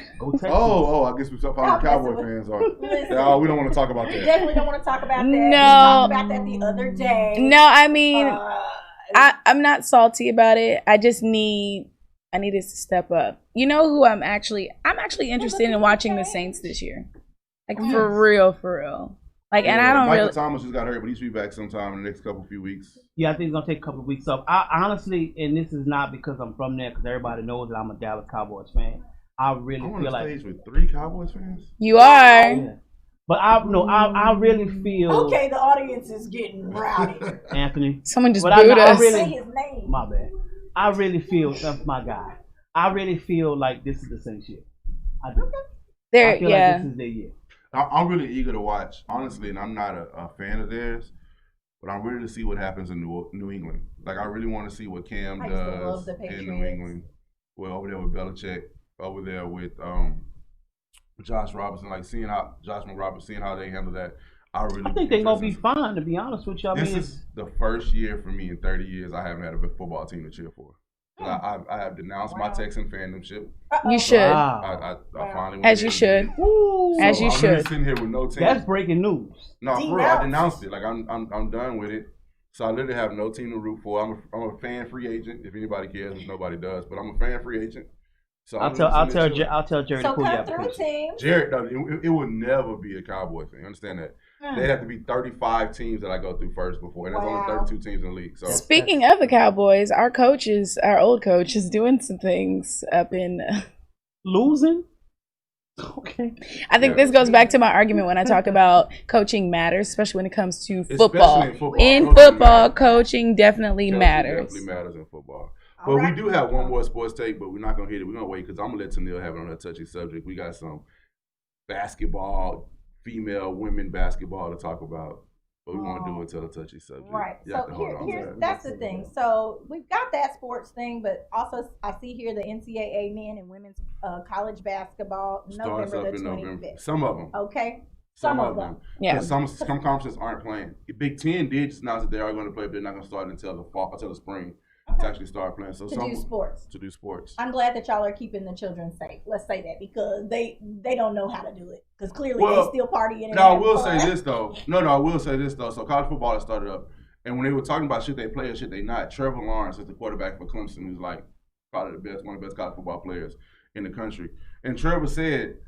guess we're probably Cowboy fans are. We don't want to talk about that.
We definitely don't want to talk about that.
No.
We talked about that the other day.
No, I mean, I'm not salty about it. I just need us to step up. You know who I'm actually interested in watching the Saints this year. Like for real. Like, and I don't
Michael Thomas just got hurt, but he should be back sometime in the next few weeks.
Yeah, I think it's gonna take a couple of weeks off. I honestly, and this is not because I'm from there, because everybody knows that I'm a Dallas Cowboys fan. I really feel like
stage with 3 Cowboys fans.
You are.
Yeah. But I really feel.
Okay, the audience is getting rowdy.
Anthony.
Someone just booed us.
Say his name.
My bad. I really feel that's my guy. I really feel like this is the Saints year. I do. I feel like this is their year.
I'm really eager to watch, honestly, and I'm not a fan of theirs, but I'm ready to see what happens in New England. Like, I really want to see what Cam does in New England. Well, over there with Belichick, over there with Josh Robinson, like seeing how they handle that. I
think they're gonna be fine, to be honest with you.
This is the first year for me in 30 years I haven't had a football team to cheer for. I have denounced my Texan fandomship.
You should.
I finally
As you should. As you should.
I'm sitting here with no team.
That's breaking news.
No, for real, I denounced it. Like I'm done with it. So I literally have no team to root for. I'm a fan free agent. If anybody cares, which nobody does, but I'm a fan free agent. So I'll tell Jared to pull you up. Jared, it would never be a Cowboy thing. Understand that? They'd have to be 35 teams that I go through first before, and there's only 32 teams in the league. So
speaking of the Cowboys, our old coach is doing some things up in
losing. Okay.
I think this goes back to my argument when I talk about coaching matters, especially when it comes to football. In football, coaching definitely matters.
Definitely matters in football. But we do have one more sports take, but we're not gonna hit it. We're gonna wait because I'm gonna let Tanil have it on that touchy subject. We got some basketball, women basketball to talk about, but we want to do it till the touchy subject.
Right. So that's the thing. So we've got that sports thing, but also I see here the NCAA men and women's college basketball
November
the 25th.
Some of them.
Okay. Some of them.
Yeah.
'Cause some conferences aren't playing. The Big Ten did just announce that they are going to play, but they're not going to start until the fall, until the spring to actually start playing. So
To
some
do sports.
To do sports.
I'm glad that y'all are keeping the children safe. Let's say that because they don't know how to do it because clearly they still partying. And
Now I
having
will
fun.
say this though. No, I will say this though. So college football has started up, and when they were talking about should they play or should they not, Trevor Lawrence is the quarterback for Clemson, who's like probably one of the best college football players in the country. And Trevor said,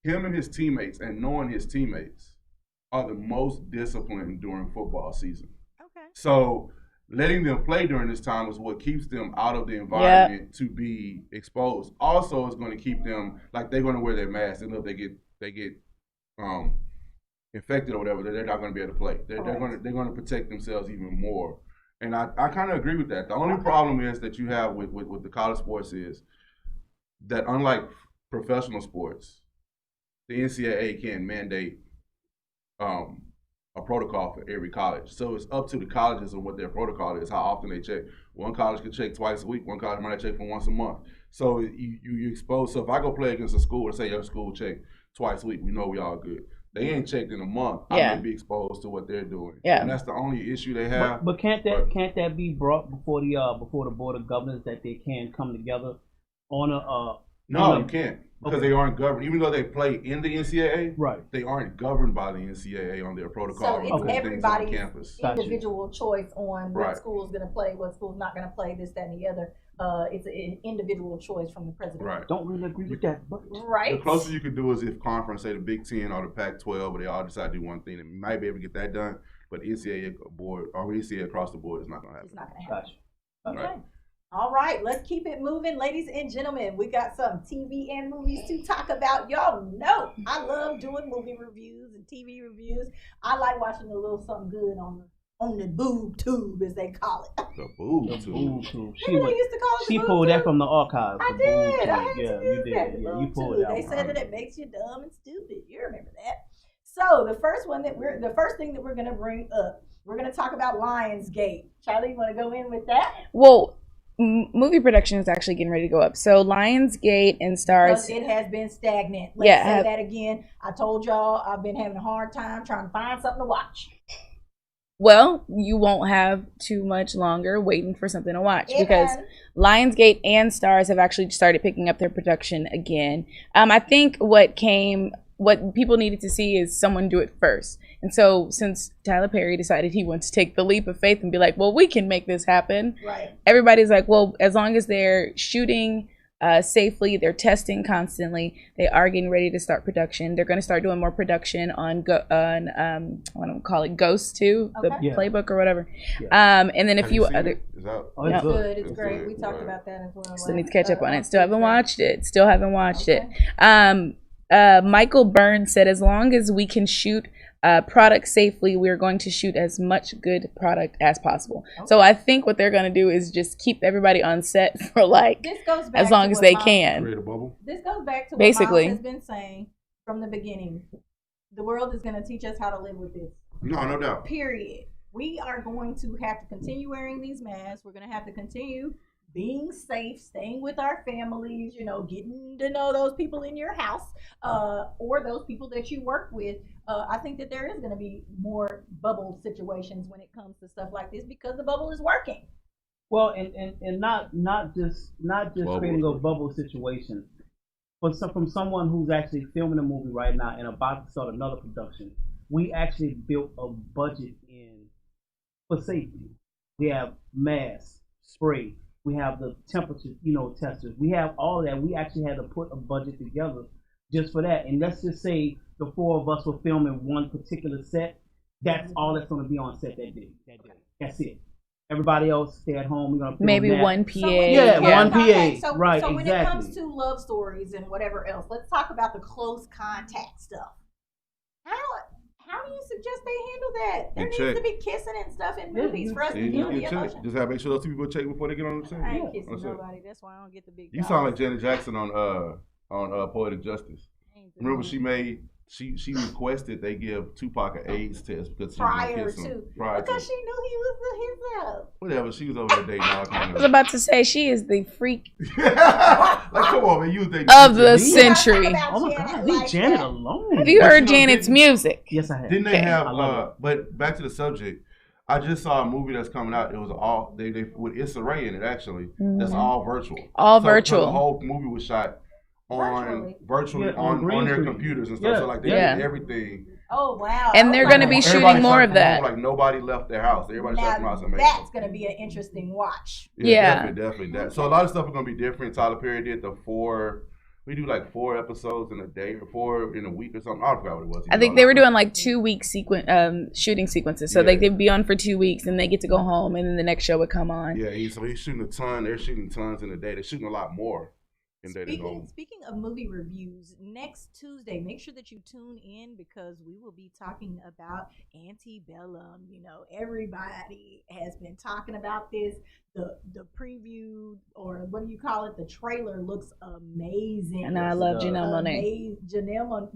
him and his teammates, and knowing his teammates, are the most disciplined during football season. Okay. So letting them play during this time is what keeps them out of the environment to be exposed. Also, it's going to keep them, like, they're going to wear their masks. They know if they get infected or whatever, they're not going to be able to play. They're going to protect themselves even more. And I kind of agree with that. The only problem is that you have with the college sports is that unlike professional sports, the NCAA can mandate a protocol for every college. So it's up to the colleges on what their protocol is, how often they check. One college can check twice a week. One college might check for once a month. So you expose. So if I go play against a school, let's say your school check twice a week, we know we all good. They ain't checked in a month. I may be exposed to what they're doing.
Yeah.
And that's the only issue they have.
But can't that be brought before the board of governors that they can come together on a
No, you can't. Because they aren't governed. Even though they play in the NCAA, they aren't governed by the NCAA on their protocol.
So it's everybody's
campus.
individual choice on what
Right.
school's going to play, what school's not going to play, this, that, and the other. It's an individual choice from the president.
Right.
Don't really agree with that. But
Right.
The closest you could do is if conference, say the Big Ten or the Pac-12, but they all decide to do one thing, and you might be able to get that done. But NCAA board or NCAA across the board is not going to happen.
It's not going to happen.
Gotcha.
Okay. All right, let's keep it moving, ladies and gentlemen. We got some TV and movies to talk about. Y'all know I love doing movie reviews and TV reviews. I like watching a little something good on the boob tube, as they call it.
The boob tube.
Remember they used to call it the
She
boob
pulled
tube?
that from the archives.
I
the
did.
boob
I
tube.
had to
Yeah,
use
you did.
that.
Yeah,
The
you
boob
pulled
tube.
that
They
one.
said that it makes you dumb and stupid. You remember that. So the first thing that we're gonna bring up, we're gonna talk about Lionsgate. Charlie, you want to go in with that?
Well, movie production is actually getting ready to go up. So Lionsgate and Stars.
Because it has been stagnant. Let's
Yeah,
say that again. I told y'all I've been having a hard time trying to find something to watch.
Well, you won't have too much longer waiting for something to watch
It
because
has.
Lionsgate and Stars have actually started picking up their production again. I think what people needed to see is someone do it first. And so since Tyler Perry decided he wants to take the leap of faith and be like, well, we can make this happen.
Right.
Everybody's like, well, as long as they're shooting safely, they're testing constantly, they are getting ready to start production. They're going to start doing more production on what I'm call it Ghost 2, the playbook or whatever. And then a few other.
Is that?
Oh, it's good. It's great. We talked about that as well.
Still need to catch up on it. Still haven't watched it. Michael Byrne said, as long as we can shoot product safely, we're going to shoot as much good product as possible. So I think what they're going to do is just keep everybody on set for as long as they can.
Create a bubble.
This goes back to what
Basically.
Miles has been saying from the beginning. The world is going to teach us how to live with this.
No doubt.
Period. We are going to have to continue wearing these masks. We're going to have to continue being safe, staying with our families, getting to know those people in your house or those people that you work with. I think that there is going to be more bubble situations when it comes to stuff like this because the bubble is working.
Well, and not just creating a bubble situation, but from someone who's actually filming a movie right now and about to start another production. We actually built a budget in for safety. We have masks, spray. We have the temperature, testers. We have all that. We actually had to put a budget together just for that. And let's just say the four of us were filming one particular set. That's all that's going to be on set that day. That's it. Everybody else stay at home. We're going to film
Maybe
that.
one PA.
One PA.
Okay, so
right,
so when
exactly.
it comes to love stories and whatever else, let's talk about the close contact stuff. How do you suggest they handle that? There needs to be kissing and stuff in movies for us to feel the emotion.
Just have make sure those two people check before they get on the scene.
I ain't kissing nobody. That's why I don't get the big.
You sound like Janet Jackson on Poetic Justice. Remember she made she requested they give Tupac an AIDS test because she
Prior
was
to.
prior
Because
to.
she knew he was himself.
Whatever, she was over there dating all kinds
I was about to say she is the freak
Like, come on, man, you think
of the century.
Oh my God, leave Janet alone.
Have you
But
heard
you know,
Janet's music?
Yes, I have.
Didn't they
Okay.
have?
I love
But back to the subject. I just saw a movie that's coming out. It was all they with Issa Rae in it. Actually, that's
Mhm.
all virtual.
All
So
virtual.
the whole movie was shot on virtually
Yeah, on
on
green
their
screen.
computers and stuff.
Yeah,
So like they
yeah.
did everything.
Oh wow!
And they're
Oh,
going to be
wow.
shooting
Everybody
more
shot
of
from
that.
home, like nobody left their house. Everybody shot from
Now
house and made
that's going to be an interesting watch.
Yeah.
definitely. That. So a lot of stuff is going to be different. Tyler Perry did we do like 4 episodes in a day or 4 in a week or something. I forgot what it was.
I think they were doing like 2-week shooting sequences. So
Yeah.
they'd be on for 2 weeks and they get to go home and then the next show would come on.
Yeah, he's shooting a ton. They're shooting tons in a day. They're shooting a lot more in a day than normal.
Speaking of movie reviews, next Tuesday, make sure that you tune in because we will be talking about Antebellum. You know, everybody has been talking about this. The preview, or what do you call it? The trailer looks amazing.
And I love Janelle Monáe.
Janelle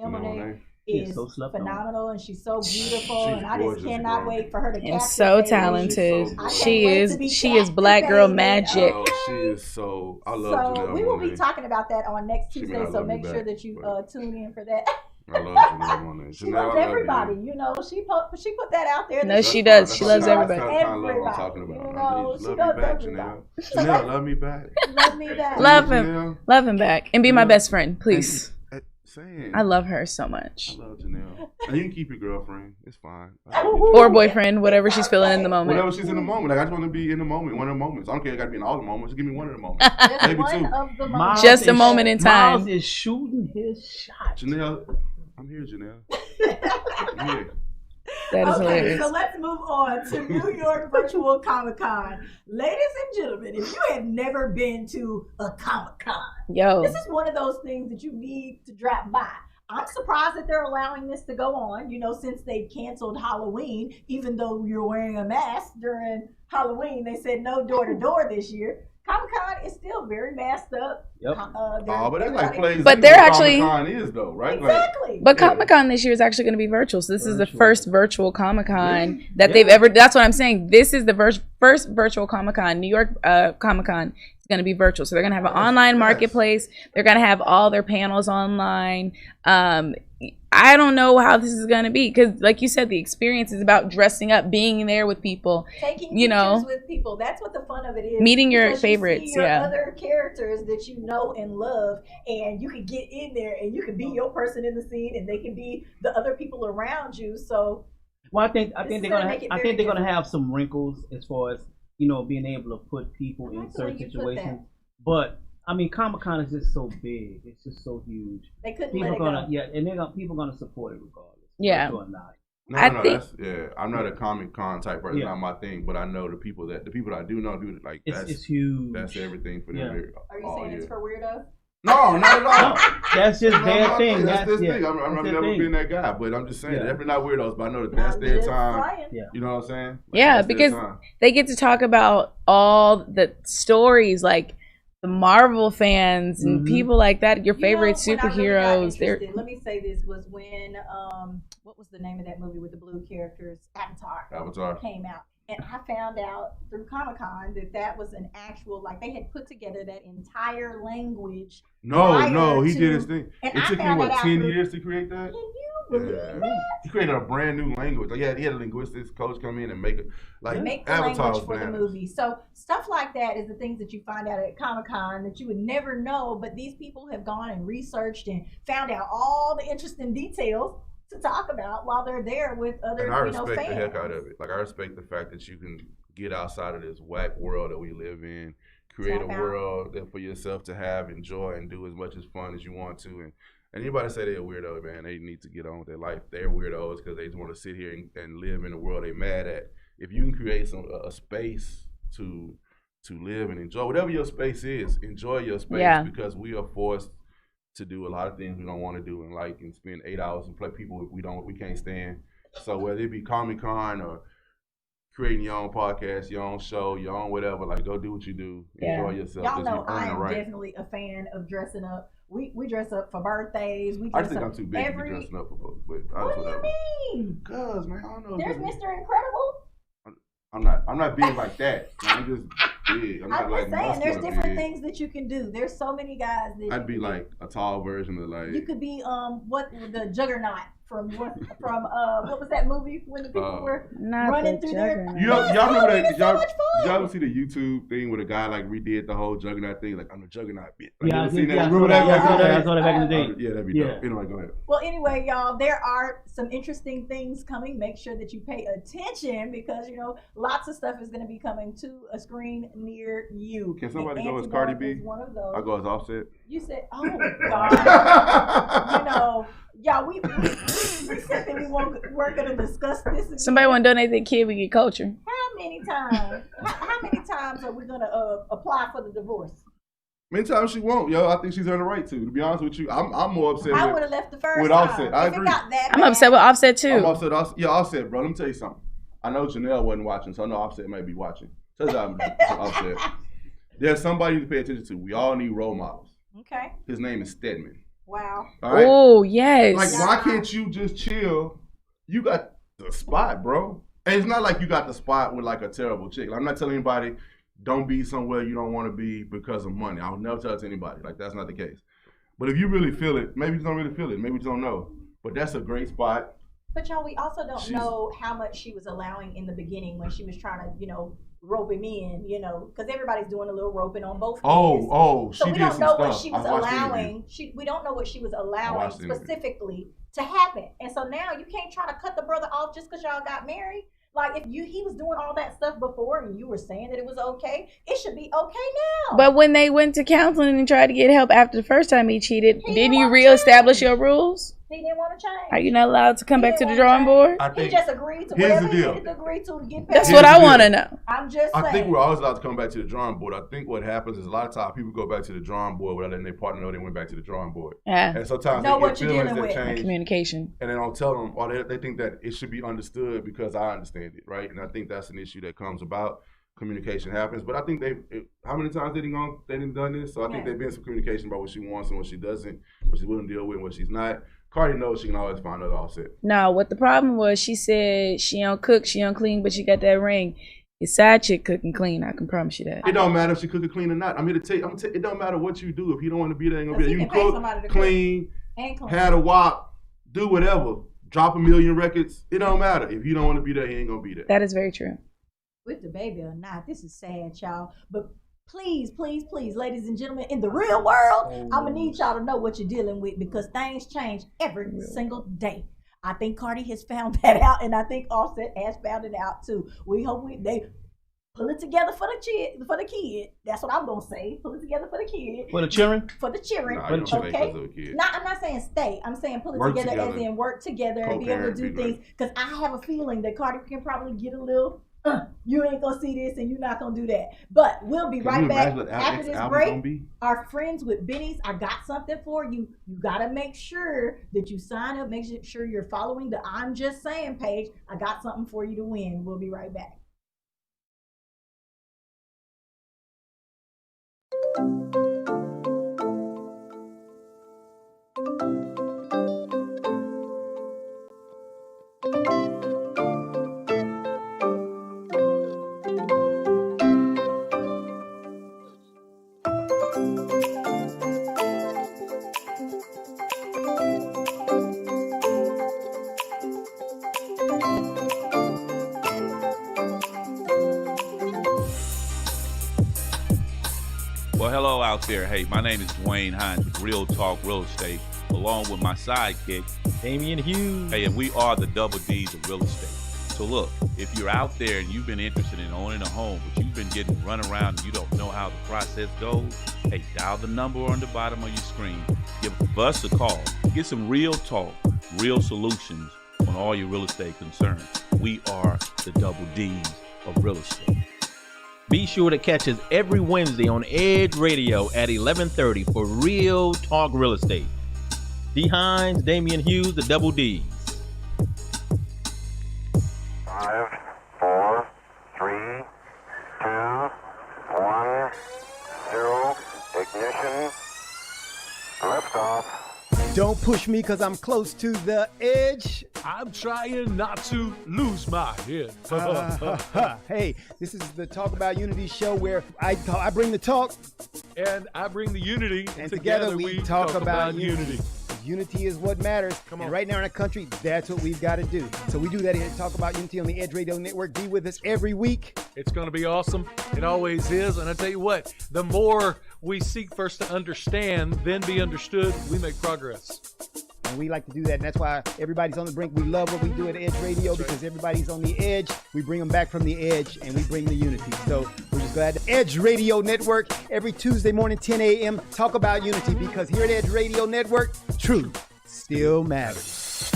Monáe is
so slept on.
phenomenal, and she's so beautiful,
She's
and I
gorgeous,
just cannot
girl.
wait for her to
And
capture
so
baby.
talented.
She's so good.
She is black girl magic.
Oh, she is so. I love
So
Janelle
we will be
Monáe.
talking about that on next
She may
Tuesday.
not
So
love me
make sure
back,
that you
but-
tune in for that.
I love Janelle Monáe.
She
Janelle,
loves
I love
everybody.
you.
You know, she put that out there.
No,
that
she does. She loves
That's
everybody.
the kind of love I'm talking about.
You know,
Please,
she
love
does
me back,
everybody.
Janelle. Janelle, love me back.
Love me back.
Love
Janelle.
him. Love him back. And be my best friend, please.
Saying.
I love her so much.
I love Janelle. And you can keep your girlfriend. It's fine.
Or boyfriend, whatever she's feeling in the moment.
Whatever she's in the moment. Like, I just want to be in the moment, one of the moments. I don't care. I got to be in all the moments. Just give me one of the moments. Maybe two.
Miles
Just a
is-
moment in
Miles
time.
is shooting his shot.
Janelle, I'm here, Janelle. I'm here.
That is
Okay,
hilarious.
so let's move on to New York Virtual Comic Con. Ladies and gentlemen, if you have never been to a Comic Con,
Yo.
this is one of those things that you need to drop by. I'm surprised that they're allowing this to go on, since they canceled Halloween, even though you're wearing a mask during Halloween. They said no door-to-door this year. Comic-Con is still very masked up.
Yep.
But that's like plays.
But they're actually-
Comic-Con is though, right?
Exactly.
But Comic Con this year is actually going to be virtual. So this is the first virtual Comic Con that
Yeah.
they've ever. That's what I'm saying. This is the first virtual Comic Con. New York Comic Con is going to be virtual. So they're going to have an online marketplace. They're going to have all their panels online. I don't know how this is going to be because, like you said, the experience is about dressing up, being there with people.
Taking
you know,
pictures with people. That's what the fun of it is.
Meeting your
Because
favorites,
You see your
yeah.
other characters that you know and love, and you can get in there and you can be your person in the scene, and they can be the other people around you. So,
Well, I think
This
they're
is
gonna.
gonna make it
I
very
think they're gonna
different.
have some wrinkles as far as being able to put people in
like the way
certain
you put
situations. But I mean, Comic Con is just so big. It's just so huge.
They couldn't
people
let it
gonna
go.
and people gonna support it regardless.
Yeah.
Whether or not.
No, that's I'm not a Comic Con type person.
Yeah.
Not my thing. But I know the people that I do know do like
It's huge.
That's everything for them.
Yeah.
Are you
all
saying
year.
it's for weirdos?
No, not at all.
That's just
No,
their
no,
thing.
That's their
yeah,
thing. I've
that's their
never
thing.
been that guy, but I'm just saying,
Yeah.
definitely not weirdos. But I know that that's their
just
time.
saying.
Yeah.
You know what I'm saying? Like,
Yeah,
that's their
because
time.
they get to talk about all the stories, like the Marvel fans and people like that. Your favorite
when I really got
superheroes. They're
interested, let me say this was when what was the name of that movie with the blue characters? Avatar came out, and I found out through Comic-Con that was an actual, like, they had put together that entire language.
No,
prior
he
to-
did his thing.
and
It
I
took him
found
what
it out
10
through-
years to create that.
Can you believe that?
He created a brand new language. Like he had a linguistics coach come in and make it like
Make the
Avatar
language
was
for the
bananas.
movie. So stuff like that is the things that you find out at Comic-Con that you would never know, but these people have gone and researched and found out all the interesting details to talk about while they're there with other
And I respect
fans.
the heck out of it. Like I respect the fact that you can get outside of this whack world that we live in, create
Tap
a
out.
world that for yourself to have, enjoy, and do as much as fun as you want to. And anybody say they're a weirdo, man, they need to get on with their life. They're weirdos because they just want to sit here and live in a world they're mad at. If you can create a space to live and enjoy whatever your space is, enjoy your space
Yeah.
because we are forced to do a lot of things we don't want to do and like and spend 8 hours and play people we can't stand. So whether it be Comic-Con or creating your own podcast, your own show, your own whatever. Like, go do what you do. Enjoy yourself.
Y'all
'cause
know
you earn
I
it
am
right.
definitely a fan of dressing up. We dress up for birthdays. We dress
I think
up
I'm too big to be dressing up for folks, but
What do
whatever.
you mean?
Cause man, I don't know.
There's Mr. Incredible.
I'm not big like that. I'm just big. I'm not
I'm
like
just saying, there's
muscular
different
big.
things that you can do. There's so many guys that
I'd be like a tall version of like.
you could be what the Juggernaut from what was that movie when the people were running through there?
Y'all remember that?
It's so much
Did
fun.
y'all ever see the YouTube thing where the guy like redid the whole Juggernaut thing? Like, I'm the Juggernaut bitch. Like,
Yeah,
you ever seen that?
I
Remember
saw that.
that?
I saw that back in the day.
Yeah, that'd be
Yeah.
dope. Anyway, go ahead.
Well, anyway, y'all, there are some interesting things coming. Make sure that you pay attention because lots of stuff is going to be coming to a screen near you.
Can somebody
And
go as
Antidote
Cardi B?
is one of those.
I go as Offset.
You said, "Oh God," y'all. We said that we weren't going to discuss this. Again.
Somebody want to donate their kid, we get culture.
How many times? How many times are we going to apply for the divorce?
Many times she won't, yo. I think she's earned the right to. To be honest with you, I'm more upset.
I would have left the first
with
time.
Offset. I
If
agree.
It got that
I'm
bad.
upset with Offset too.
I'm upset. Offset, bro. Let me tell you something. I know Janelle wasn't watching, so I know Offset might be watching. So I'm Offset. There's somebody to pay attention to. We all need role models.
Okay.
His name is Stedman.
Wow.
All right?
Oh, yes.
Like, why can't you just chill? You got the spot, bro. And it's not like you got the spot with like a terrible chick. Like, I'm not telling anybody don't be somewhere you don't want to be because of money. I'll never tell it to anybody. Like, that's not the case. But if you really feel it, maybe you just don't really feel it. Maybe you just don't know. But that's a great spot.
But y'all, we also don't know how much she was allowing in the beginning when she was trying to, rope him in, because everybody's doing a little roping on both ends.
So
we
she did
don't
some
know what
stuff.
she was
I watched the
allowing. We don't know what she was allowing
watched the interview.
specifically to happen. And so now you can't try to cut the brother off just because y'all got married. Like if he was doing all that stuff before and you were saying that it was okay, it should be okay now.
But when they went to counseling and tried to get help after the first time he cheated, didn't you reestablish your rules?
He didn't want to change.
Are you not allowed to come
He
back to
didn't
the
wanna
drawing
change.
board?
He just agreed to
Here's
whatever
the
he
deal.
needed to agree to get past.
That's what I want to know.
I'm just saying.
I think we're always allowed to come back to the drawing board. I think what happens is a lot of times people go back to the drawing board without letting their partner know they went back to the drawing board.
Yeah.
And sometimes
Know
they
what
get
you're
feelings
dealing
that
with.
change.
Communication.
And they don't tell them, or they think that it should be understood because I understand it, right? And I think that's an issue that comes about. Communication happens, but I think how many times they didn't done this? So I think there's been some communication about what she wants and what she doesn't, what she's willing to deal with and what she's not. Cardi knows she can always find another Offset.
No, what the problem was, she said she don't cook, she don't clean, but she got that ring. Your side chick cook and clean, I can promise you that.
It don't matter if she cook or clean or not. I'm here to tell you, it don't matter what you do. If you don't want to be there, ain't gonna be there. You can cook, clean, had a wop, do whatever. Drop 1 million records. It don't matter. If you don't want to be there, he ain't gonna be there.
That is very true.
With the baby or not, this is sad, y'all. But please, please, please, ladies and gentlemen, in the real world, I'm gonna need y'all to know what you're dealing with because things change every single day. I think Cardi has found that out, and I think Offset has found it out too. We hope they pull it together for the kid. That's what I'm gonna say. Pull it together for the kid.
For the children?
For the children.
Nah, you don't stay
okay.
for the kid.
I'm not saying stay. I'm saying pull it
Work
together,
together.
as in work together and be able to
Co-parent,
do
be
things. Because I have a feeling that Cardi can probably get a little. You ain't gonna see this and you're not gonna do that. But we'll be
Can
right
you
back
imagine what
after
Alex
this
album
break.
gonna be?
Our friends with Benny's, I got something for you. You gotta make sure that you sign up. Make sure you're following the I'm Just Saying page. I got something for you to win. We'll be right back.
Well, hello out there. Hey, my name is Dwayne Hines with Real Talk Real Estate, along with my sidekick, Damian Hughes. Hey, and we are the Double D's of real estate. So look, if you're out there and you've been interested in owning a home, but you've been getting run around and you don't know how the process goes, hey, dial the number on the bottom of your screen. Give us a call. Get some real talk, real solutions on all your real estate concerns. We are the Double D's of real estate.
Be sure to catch us every Wednesday on Edge Radio at 11:30 for Real Talk Real Estate. D. Hines, Damian Hughes, the Double D's.
5, 4,
Ignition. Liftoff.
Don't push me because I'm close to the edge.
I'm trying not to lose my head.
Hey, this is the Talk About Unity show where I bring the talk.
And I bring the unity.
And together we talk about unity. Unity is what matters.
Come on.
And right now in our country, that's what we've got to do. So we do that here at Talk About Unity on the Edge Radio Network. Be with us every week.
It's going to be awesome. It always is. And I tell you what, the more we seek first to understand, then be understood, we make progress.
And we like to do that. And that's why everybody's on the brink. We love what we do at Edge Radio because everybody's on the edge. We bring them back from the edge and we bring the unity. So we're just glad. Edge Radio Network every Tuesday morning, 10 a.m. Talk About Unity because here at Edge Radio Network, truth still matters.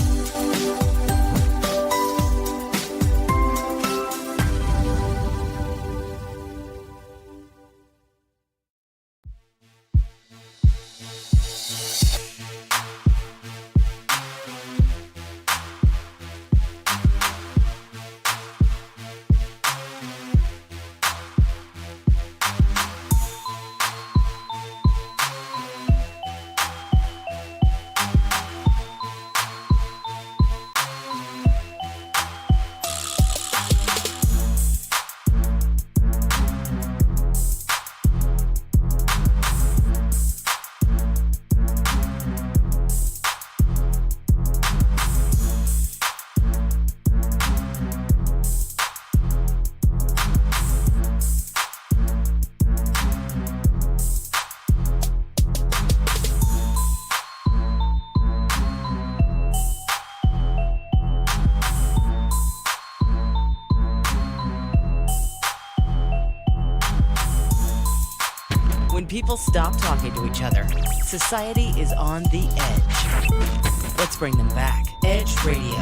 When people stop talking to each other, society is on the edge. Let's bring them back. Edge Radio,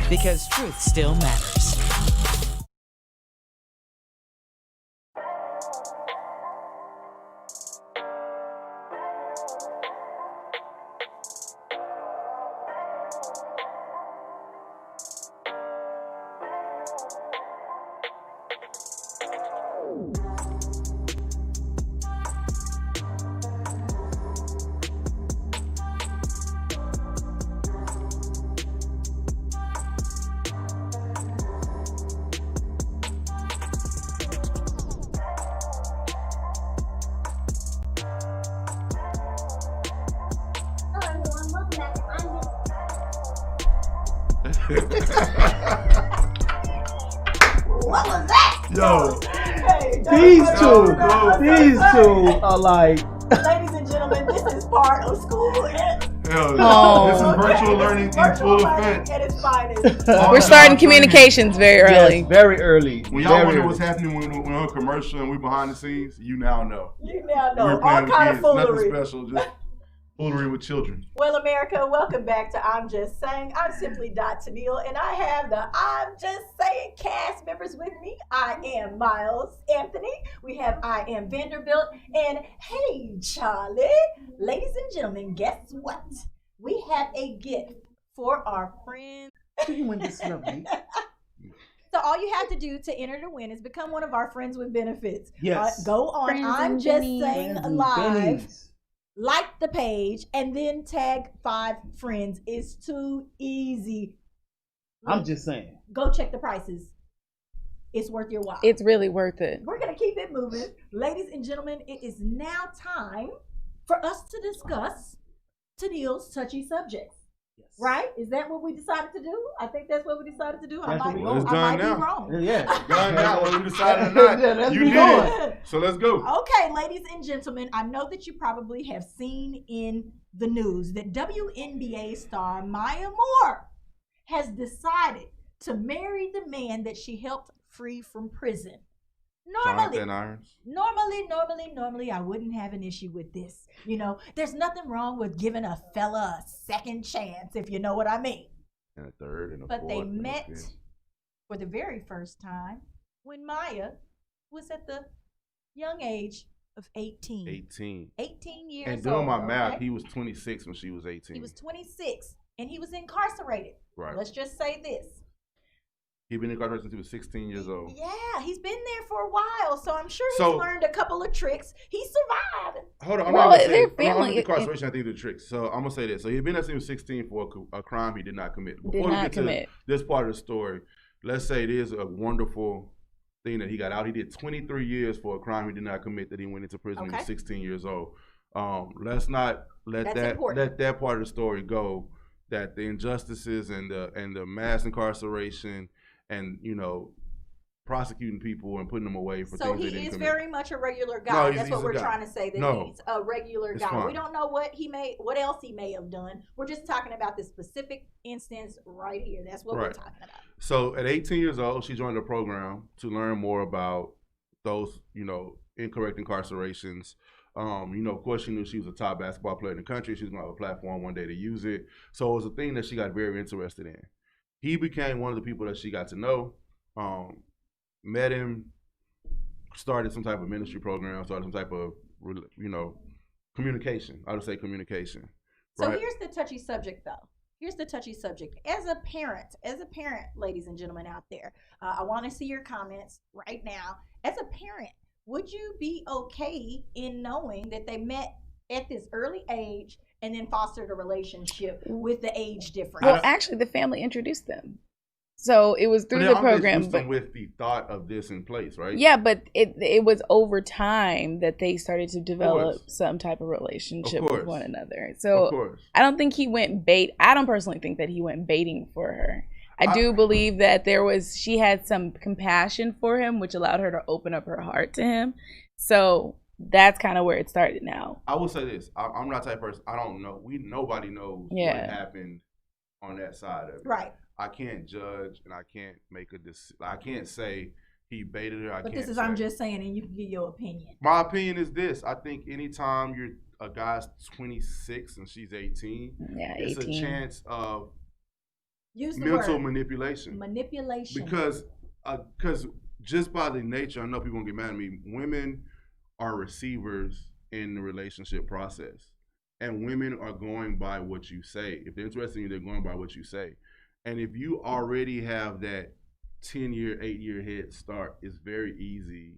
because truth still matters.
What was that?
Yo,
Hey,
these two are like.
Ladies and gentlemen, this is part of school.
Hell,
Oh.
this is virtual learning in
Virtual
full
learning
effect.
at its finest.
We're starting communications very early.
Yes, very early.
When y'all
Very
wonder
early.
what's happening when we're on commercial and we're behind the scenes, you now know.
You now know.
We're
All
playing with
kind of
kids, nothing
foolery.
special, just foolery with children.
Well, America, welcome back to I'm Just Saying. I'm simply Dot Tennille, and I have the I'm Just Saying cast members with me. I am Miles Anthony. We have I am Vanderbilt, and hey, Charlie. Ladies and gentlemen, guess what? We have a gift for our friends.
You win this lovely.
So all you have to do to enter to win is become one of our friends with benefits.
Yes.
Go on
Friends
I'm
and
Just
bennies.
Saying
Friends and
live.
bennies.
Like the page and then tag 5 friends. It's too easy.
I'm just saying.
Go check the prices. It's worth your while.
It's really worth it.
We're going to keep it moving. Ladies and gentlemen, it is now time for us to discuss Tennille's touchy subjects. Right? Is that what we decided to do? I think that's what we decided to do. I might,
Well, it's
I might
done now.
be wrong.
Yeah.
It's done now, whether we decided or not.
Yeah, let's
You
be
did
going.
it. So let's go.
Okay, ladies and gentlemen, I know that you probably have seen in the news that WNBA star Maya Moore has decided to marry the man that she helped free from prison.
Jonathan Irons.
Normally, I wouldn't have an issue with this. You know, there's nothing wrong with giving a fella a second chance, if you know what I mean.
And a third and a
But
fourth.
they
and a
met
fifth.
for the very first time when Maya was at the young age of 18.
18.
18 years
And doing
old,
my math,
okay?
he was 26 when she was 18.
He was 26 and he was incarcerated.
Right.
Let's just say this.
He's been incarcerated since he was 16 years old.
Yeah, he's been there for a while, so I'm sure he's
So-
learned a couple of tricks. He survived.
Hold on, I'm
Well,
not gonna
their
say
family-
incarceration. I think the tricks. So I'm gonna say this. So he's been there since he was 16 for a crime he did not commit. Before we
not
get
commit.
to this part of the story, let's say it is a wonderful thing that he got out. He did 23 years for a crime he did not commit. That he went into prison when he was 16 years old. Let's not let
That's important.
that part of the story go. That the injustices and the mass incarceration and prosecuting people and putting them away for
So
things they
he
didn't
is
commit.
very much a regular
No,
guy.
he's-
That's
he's
what
a
we're
guy.
trying to say. That
No,
he's a regular
it's
guy.
fine.
We don't know what else he may have done. We're just talking about this specific instance right here. That's what we're
Right.
talking about.
So at 18 years old, she joined the program to learn more about those, incorrect incarcerations. Of course, she knew she was a top basketball player in the country. She was going to have a platform one day to use it. So it was a thing that she got very interested in. He became one of the people that she got to know, met him, started some type of ministry program, started some type of, communication. I would say communication.
So
right?
here's the touchy subject, though. Here's the touchy subject. As a parent, ladies and gentlemen out there, I want to see your comments right now. As a parent, would you be okay in knowing that they met at this early age and then fostered a relationship with the age difference?
Well, actually, the family introduced them. So it was through
But
the
they always
program.
used them with the thought of this in place, right?
Yeah, but it was over time that they started to develop
course.
some type of relationship
Of
with
course.
one another.
Of
So
course.
I don't think he went I don't personally think that he went baiting for her. I do believe that she had some compassion for him, which allowed her to open up her heart to him. So that's kind of where it started now.
I will say this. I'm not the type of person. I don't know. Nobody knows what happened on that side of it.
Right.
I can't judge and I can't make a decision. I can't say he baited her.
But
can't
this is,
say.
I'm just saying, and you can give your opinion.
My opinion is this. I think anytime a guy's 26 and she's 18, it's
18.
a chance of
Use the
mental
word.
manipulation.
Manipulation.
Because just by the nature, I know people gonna get mad at me. Women are receivers in the relationship process, and women are going by what you say. If they're interested in you, they're going by what you say. And if you already have that 10-year, 8-year head start, it's very easy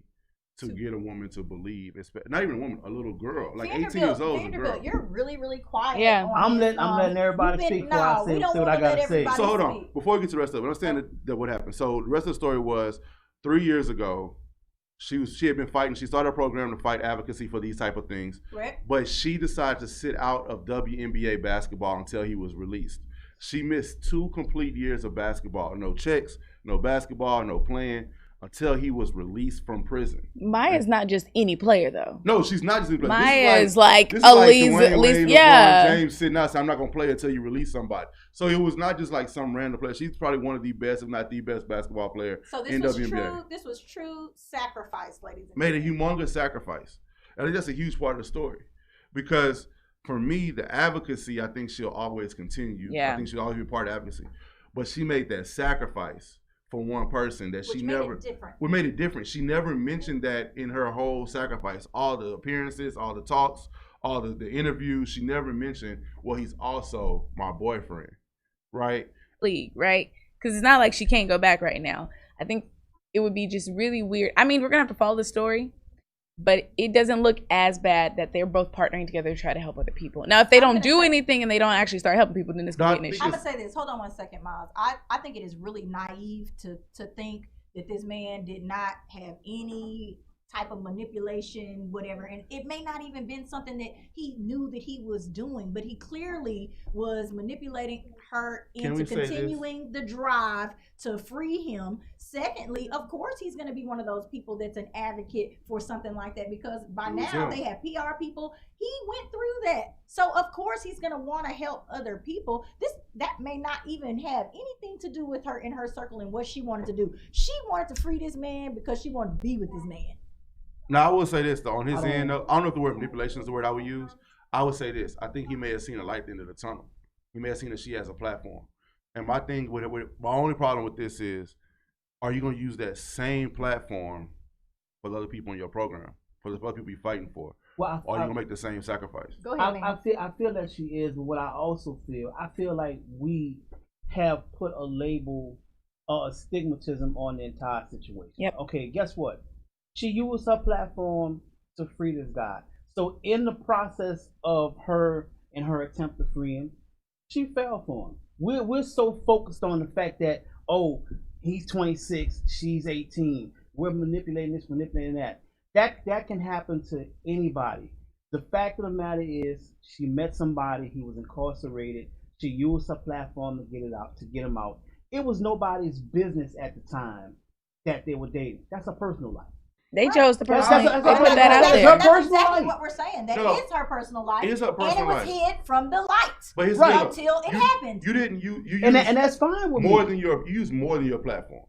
to get a woman to believe. Not even a woman, a little girl, like 18 years old is a girl.
You're really, really quiet.
Yeah,
on
I'm
this,
letting everybody
you've been-
speak before I
no,
say
we don't
what I
wanna let
gotta say.
everybody
So hold on,
speak.
before we get to the rest of it, understand that what happened. So the rest of the story was 3 years ago, she had been fighting. She started a program to fight advocacy for these type of things.
Right.
But she decided to sit out of WNBA basketball until he was released. She missed 2 complete years of basketball. No checks, no basketball, no playing until he was released from prison.
Maya's not just any player, though.
No, she's not just a player.
Maya
This
is like
this
a
is like Dwayne Wade,
yeah.
LeBron James sitting out saying, I'm not going to play until you release somebody. So it was not just like some random player. She's probably one of the best, if not the best basketball player
So this
in
was
WNBA.
true. This was true sacrifice, ladies and
Made a humongous sacrifice. I think that's a huge part of the story. Because for me, the advocacy, I think she'll always continue.
Yeah.
I think she'll always be part of advocacy. But she made that sacrifice for one person that
Which
she
made
never
it different.
What made it different. She never mentioned that in her whole sacrifice. All the appearances, all the talks, all the interviews, she never mentioned, well, he's also my boyfriend. Right?
League, right? Because it's not like she can't go back right now. I think it would be just really weird. I mean, we're gonna have to follow the story, but it doesn't look as bad that they're both partnering together to try to help other people. Now, if they don't do anything and they don't actually start helping people, then it's gonna be an issue.
I'm gonna say this. Hold on one second, Miles. I think it is really naive to think that this man did not have any type of manipulation, whatever, and it may not even been something that he knew that he was doing, but he clearly was manipulating her into continuing the drive to free him. Secondly, of course, he's going to be one of those people that's an advocate for something like that, because by now they have PR people. He went through that, so of course he's going to want to help other people. That may not even have anything to do with her in her circle and what she wanted to do. She wanted to free this man because she wanted to be with this man.
Now, I will say this, though. On his end, though, I don't know if the word manipulation is the word I would use. I would say this. I think he may have seen a light at the end of the tunnel. He may have seen that she has a platform. And my thing, my only problem with this is, are you going to use that same platform for the other people in your program, for the other people you're fighting for?
Well,
or are you going to make the same sacrifice?
Go ahead,
I feel that she is, but what I also feel like we have put a label stigmatism on the entire situation.
Yep.
Okay, guess what? She used her platform to free this guy. So in the process of her and her attempt to free him, she fell for him. We're so focused on the fact that, oh, he's 26, she's 18. We're manipulating this, manipulating that. That can happen to anybody. The fact of the matter is, she met somebody, he was incarcerated. She used her platform to get him out. It was nobody's business at the time that they were dating. That's her personal life.
They chose the person.
They
put that out there.
That's exactly what we're saying. That is her personal life.
It is her personal
life. And it was hid from the light
but
until it happened.
You didn't. You
and that's fine with
more
me.
than your. You use more than your platform.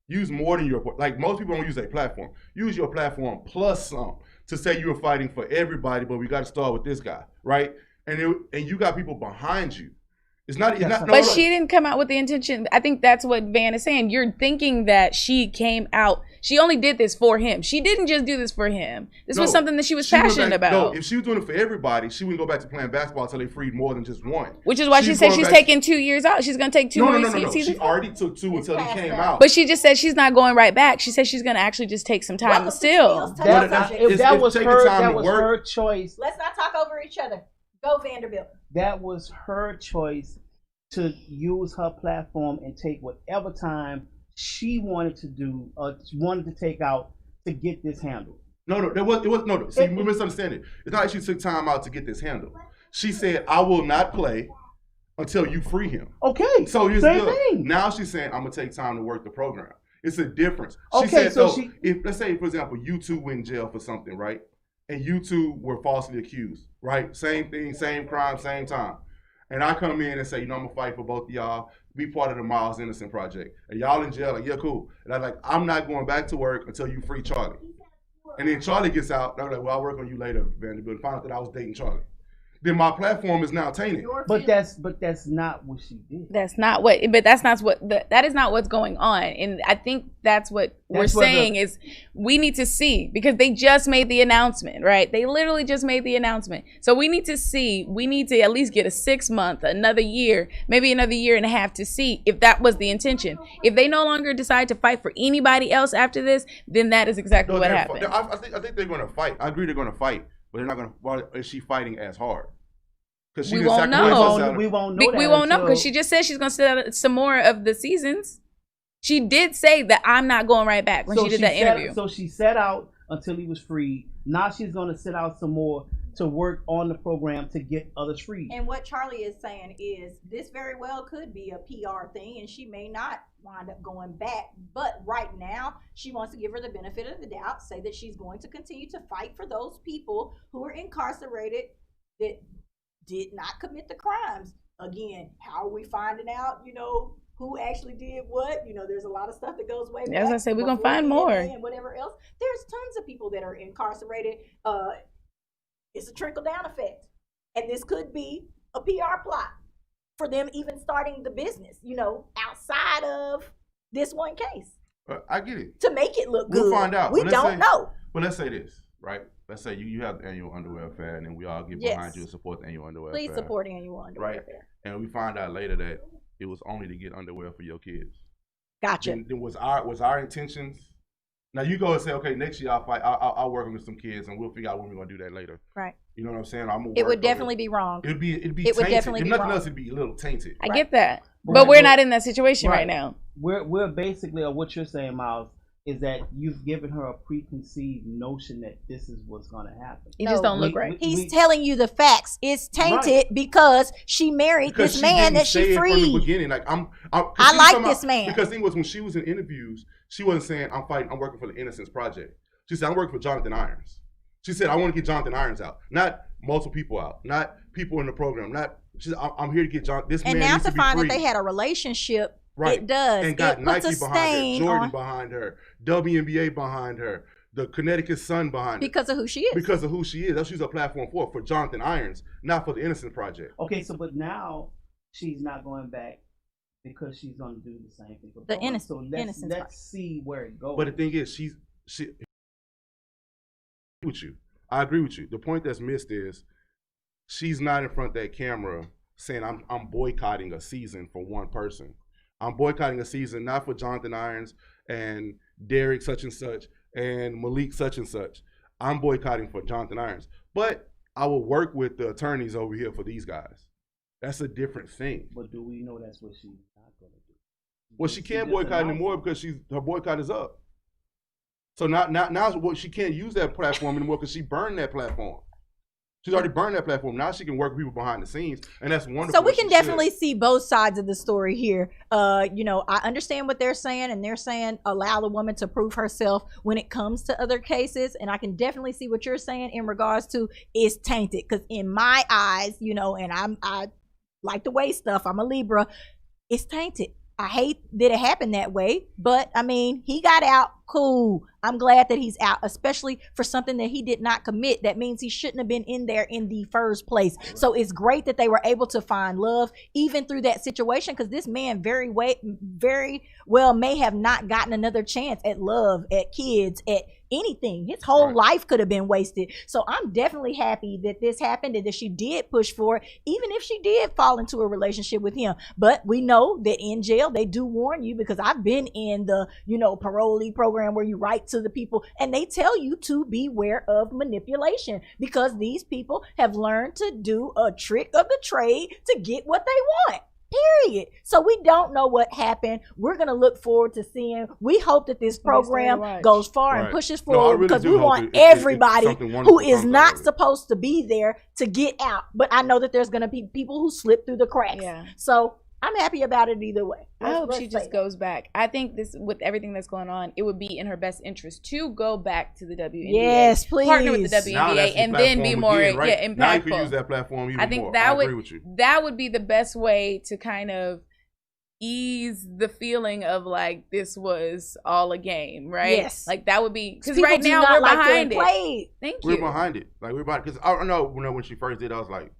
Use more than your. Like most people don't use a platform. Use your platform plus some to say you were fighting for everybody, but we got to start with this guy, right? And you got people behind you. It's not.
But she didn't come out with the intention. I think that's what Van is saying. You're thinking that she came out. She only did this for him. She didn't just do this for him. This was something that she was passionate about.
No, if she was doing it for everybody, she wouldn't go back to playing basketball until they freed more than just one.
Which is why she said she's taking 2 years out. She's going to take 2 more seasons.
She already took 2 until he came out.
But she just said she's not going right back. She said she's going to actually just take some time still.
If that was her choice.
Let's not talk over each other. Go Vanderbilt.
That was her choice to use her platform and take whatever time she wanted to do or wanted to take out to get this handled.
No. See, we misunderstand it. It's not like she took time out to get this handled. She said, "I will not play until you free him."
Okay.
So here's
same
the deal.
thing.
Now she's saying, "I'm gonna take time to work the program." It's a difference.
Okay,
She said,
so
if let's say, for example, you two went in jail for something, right? And you two were falsely accused, right? Same thing, same crime, same time. And I come in and say, I'm gonna fight for both of y'all, be part of the Miles Innocent Project. And y'all in jail, like, yeah, cool. And I'm like, I'm not going back to work until you free Charlie. And then Charlie gets out, and I'm like, well, I'll work on you later, Vanderbilt. And find out that I was dating Charlie. Then my platform is now tainted.
But that's not what she did.
That is not what's going on. And I think that's what we're saying is we need to see, because they just made the announcement, right? They literally just made the announcement. So we need to at least get a 6 month, another year, maybe another year and a half to see if that was the intention. If they no longer decide to fight for anybody else after this, then that is exactly what happened.
I think they're going to fight. I agree they're going to fight. But they're not going to. Why is she fighting as hard? Because
we won't know.
We won't know.
We won't know because she just said she's going to sit out some more of the seasons. She did say that I'm not going right back when she did that interview.
So she sat out until he was free. Now she's going to sit out some more to work on the program to get others free.
And what Charlie is saying is this very well could be a PR thing, and she may not wind up going back. But right now, she wants to give her the benefit of the doubt, say that she's going to continue to fight for those people who are incarcerated that did not commit the crimes. Again, how are we finding out, who actually did what? There's a lot of stuff that goes way back.
As I said, we're going to find more.
And whatever else. There's tons of people that are incarcerated. It's a trickle-down effect. And this could be a PR plot for them even starting the business, outside of this one case.
I get it.
To make it look good.
We'll find out.
We don't know.
But let's say this, right? Let's say you have the annual underwear fair, and then we all get behind you and support the annual underwear fair.
Please support annual underwear fair.
And we find out later that it was only to get underwear for your kids.
Gotcha.
Then was our intentions? Now you go and say, okay, next year I'll fight. I'll work with some kids, and we'll figure out when we're gonna do that later.
Right.
You know what I'm saying?
It would definitely be wrong.
It'd be
It
tainted.
would definitely
if
be
nothing
wrong.
else, it'd be a little tainted.
I get that, but we're not in that situation right now.
We're basically, or what you're saying, Miles, is that you've given her a preconceived notion that this is what's going to happen.
You just don't look right.
He's telling you the facts. It's tainted because she married this man that she freed.
From the beginning, like
I like this man.
Because the thing was, when she was in interviews, she wasn't saying I'm working for the Innocence Project. She said I'm working for Jonathan Irons. She said I want to get Jonathan Irons out, not multiple people out, not people in the program. She said I'm here to get this man.
And now
needs
to
be
find
free.
that they had a relationship.
Right.
It does.
And got
it puts
Nike
a
behind her,
stain
Jordan
on
behind her, WNBA behind her, the Connecticut Sun behind her.
Because of who she is.
Because of who she is. That's what she's a platform for Jonathan Irons, not for the Innocent Project.
Okay, but now she's not going back because she's going to do the same thing.
The Innocence.
So let's see where it goes.
But the thing is, she with you. I agree with you. The point that's missed is she's not in front of that camera saying I'm boycotting a season for one person. I'm boycotting a season not for Jonathan Irons and Derek such and such and Malik such and such. I'm boycotting for Jonathan Irons. But I will work with the attorneys over here for these guys. That's a different thing.
But do we know that's what she's not going to do?
Well, she can't boycott anymore because her boycott is up. So now she can't use that platform anymore because she burned that platform. She's already burned that platform. Now she can work with people behind the scenes, and that's wonderful.
So we can definitely see both sides of the story here. I understand what they're saying, and they're saying allow the woman to prove herself when it comes to other cases, and I can definitely see what you're saying in regards to it's tainted. Because in my eyes, and I like the way stuff. I'm a Libra. It's tainted. I hate that it happened that way, but I mean, he got out. Cool. I'm glad that he's out, especially for something that he did not commit. That means he shouldn't have been in there in the first place. So it's great that they were able to find love even through that situation, because this man very well may have not gotten another chance at love, at kids, at anything. His whole life could have been wasted. So I'm definitely happy that this happened and that she did push for it, even if she did fall into a relationship with him. But we know that in jail, they do warn you, because I've been in the, parolee program where you write to the people and they tell you to beware of manipulation, because these people have learned to do a trick of the trade to get what they want. Period. So we don't know what happened. We're going to look forward to seeing. We hope that this program goes far and pushes forward, because we want everybody who is not supposed to be there to get out. But I know that there's going to be people who slip through the cracks.
Yeah.
So I'm happy about it either way.
I hope she just goes back. I think this, with everything that's going on, it would be in her best interest to go back to the WNBA.
Yes, please.
Partner with the WNBA and then be more impactful.
Now you can use that platform even
I think
more.
that
I agree with you.
That would be the best way to kind of ease the feeling of like this was all a game, right?
Yes.
Like that would be, because right now we're behind it. Thank you.
We're behind it. Like we're behind, because I know when she first did, I was like,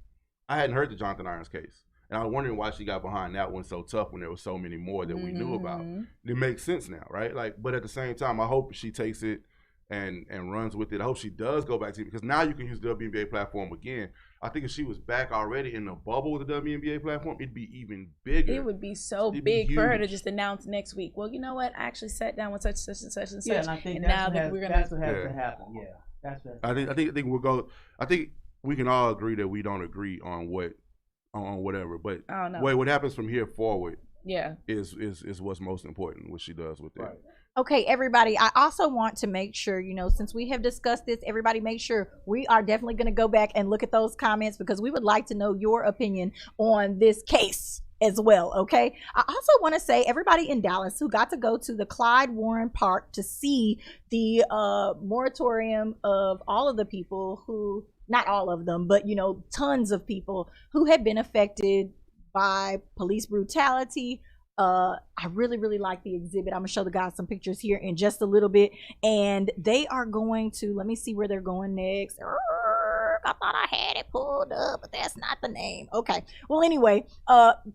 I hadn't heard the Jonathan Irons case. And I was wondering why she got behind that one so tough when there were so many more that we knew about. It makes sense now, right? Like, but at the same time, I hope she takes it and runs with it. I hope she does go back to it, because now you can use the WNBA platform again. I think if she was back already in the bubble with the WNBA platform, it'd be even bigger.
It would be so big for her to just announce next week, well, you know what? I actually sat down with such and such and such.
Yeah, and I think
and
that's
now
what
we're
has
gonna
to happen. Yeah, that's what.
I think we'll go. I think we can all agree that we don't agree on whatever, but what happens from here forward, is what's most important. What she does with it. Right.
Okay, everybody, I also want to make sure, since we have discussed this, everybody make sure we are definitely going to go back and look at those comments, because we would like to know your opinion on this case as well, okay? I also want to say, everybody in Dallas who got to go to the Clyde Warren Park to see the moratorium of all of the people who, not all of them, but, tons of people who had been affected by police brutality. I really, really like the exhibit. I'm gonna show the guys some pictures here in just a little bit, and they are going to, let me see where they're going next. I thought I had it pulled up, but that's not the name. Okay, well anyway,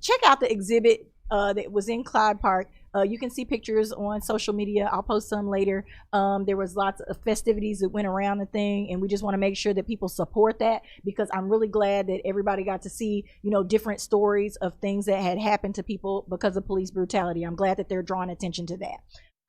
check out the exhibit that was in Clyde Park. You can see pictures on social media. I'll post some later. There was lots of festivities that went around the thing, and we just want to make sure that people support that, because I'm really glad that everybody got to see, different stories of things that had happened to people because of police brutality. I'm glad that they're drawing attention to that.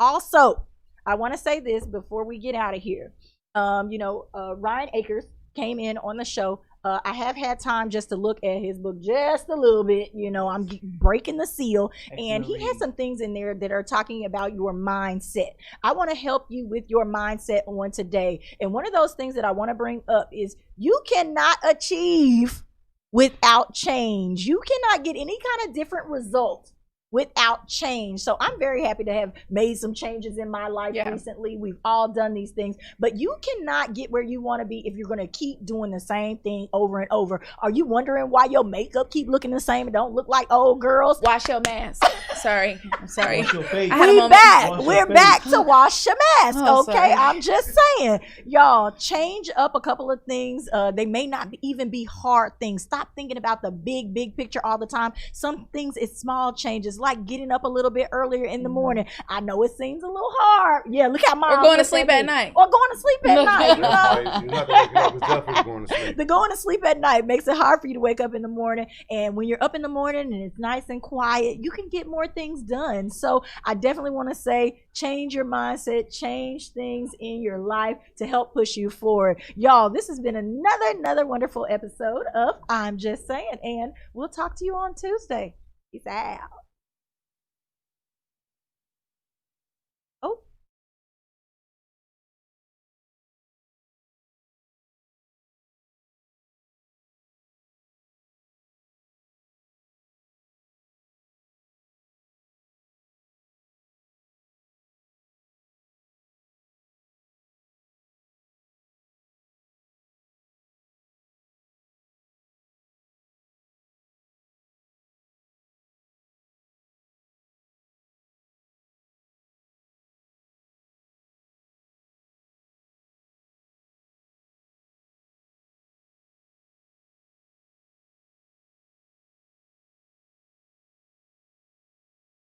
Also, I want to say this before we get out of here. Ryan Akers came in on the show. I have had time just to look at his book just a little bit. I'm breaking the seal. And he has some things in there that are talking about your mindset. I want to help you with your mindset on today. And one of those things that I want to bring up is you cannot achieve without change. You cannot get any kind of different results without change. So I'm very happy to have made some changes in my life recently. We've all done these things, but you cannot get where you want to be if you're going to keep doing the same thing over and over. Are you wondering why your makeup keep looking the same and don't look like old girls?
Wash your mask. Sorry. I'm sorry.
Wash your face.
We're back to wash your mask. Okay. Sorry. I'm just saying, y'all, change up a couple of things. They may not even be hard things. Stop thinking about the big picture all the time. Some things is small changes. like getting up a little bit earlier in the morning. I know it seems a little hard. Yeah, look how mom.
Or going to sleep at night.
Or going to sleep at night. You know?
You're not waking up. It's definitely going to sleep.
The going to sleep at night makes it hard for you to wake up in the morning. And when you're up in the morning and it's nice and quiet, you can get more things done. So I definitely want to say, change your mindset, change things in your life to help push you forward. Y'all, this has been another wonderful episode of I'm Just Saying, and we'll talk to you on Tuesday. Peace out.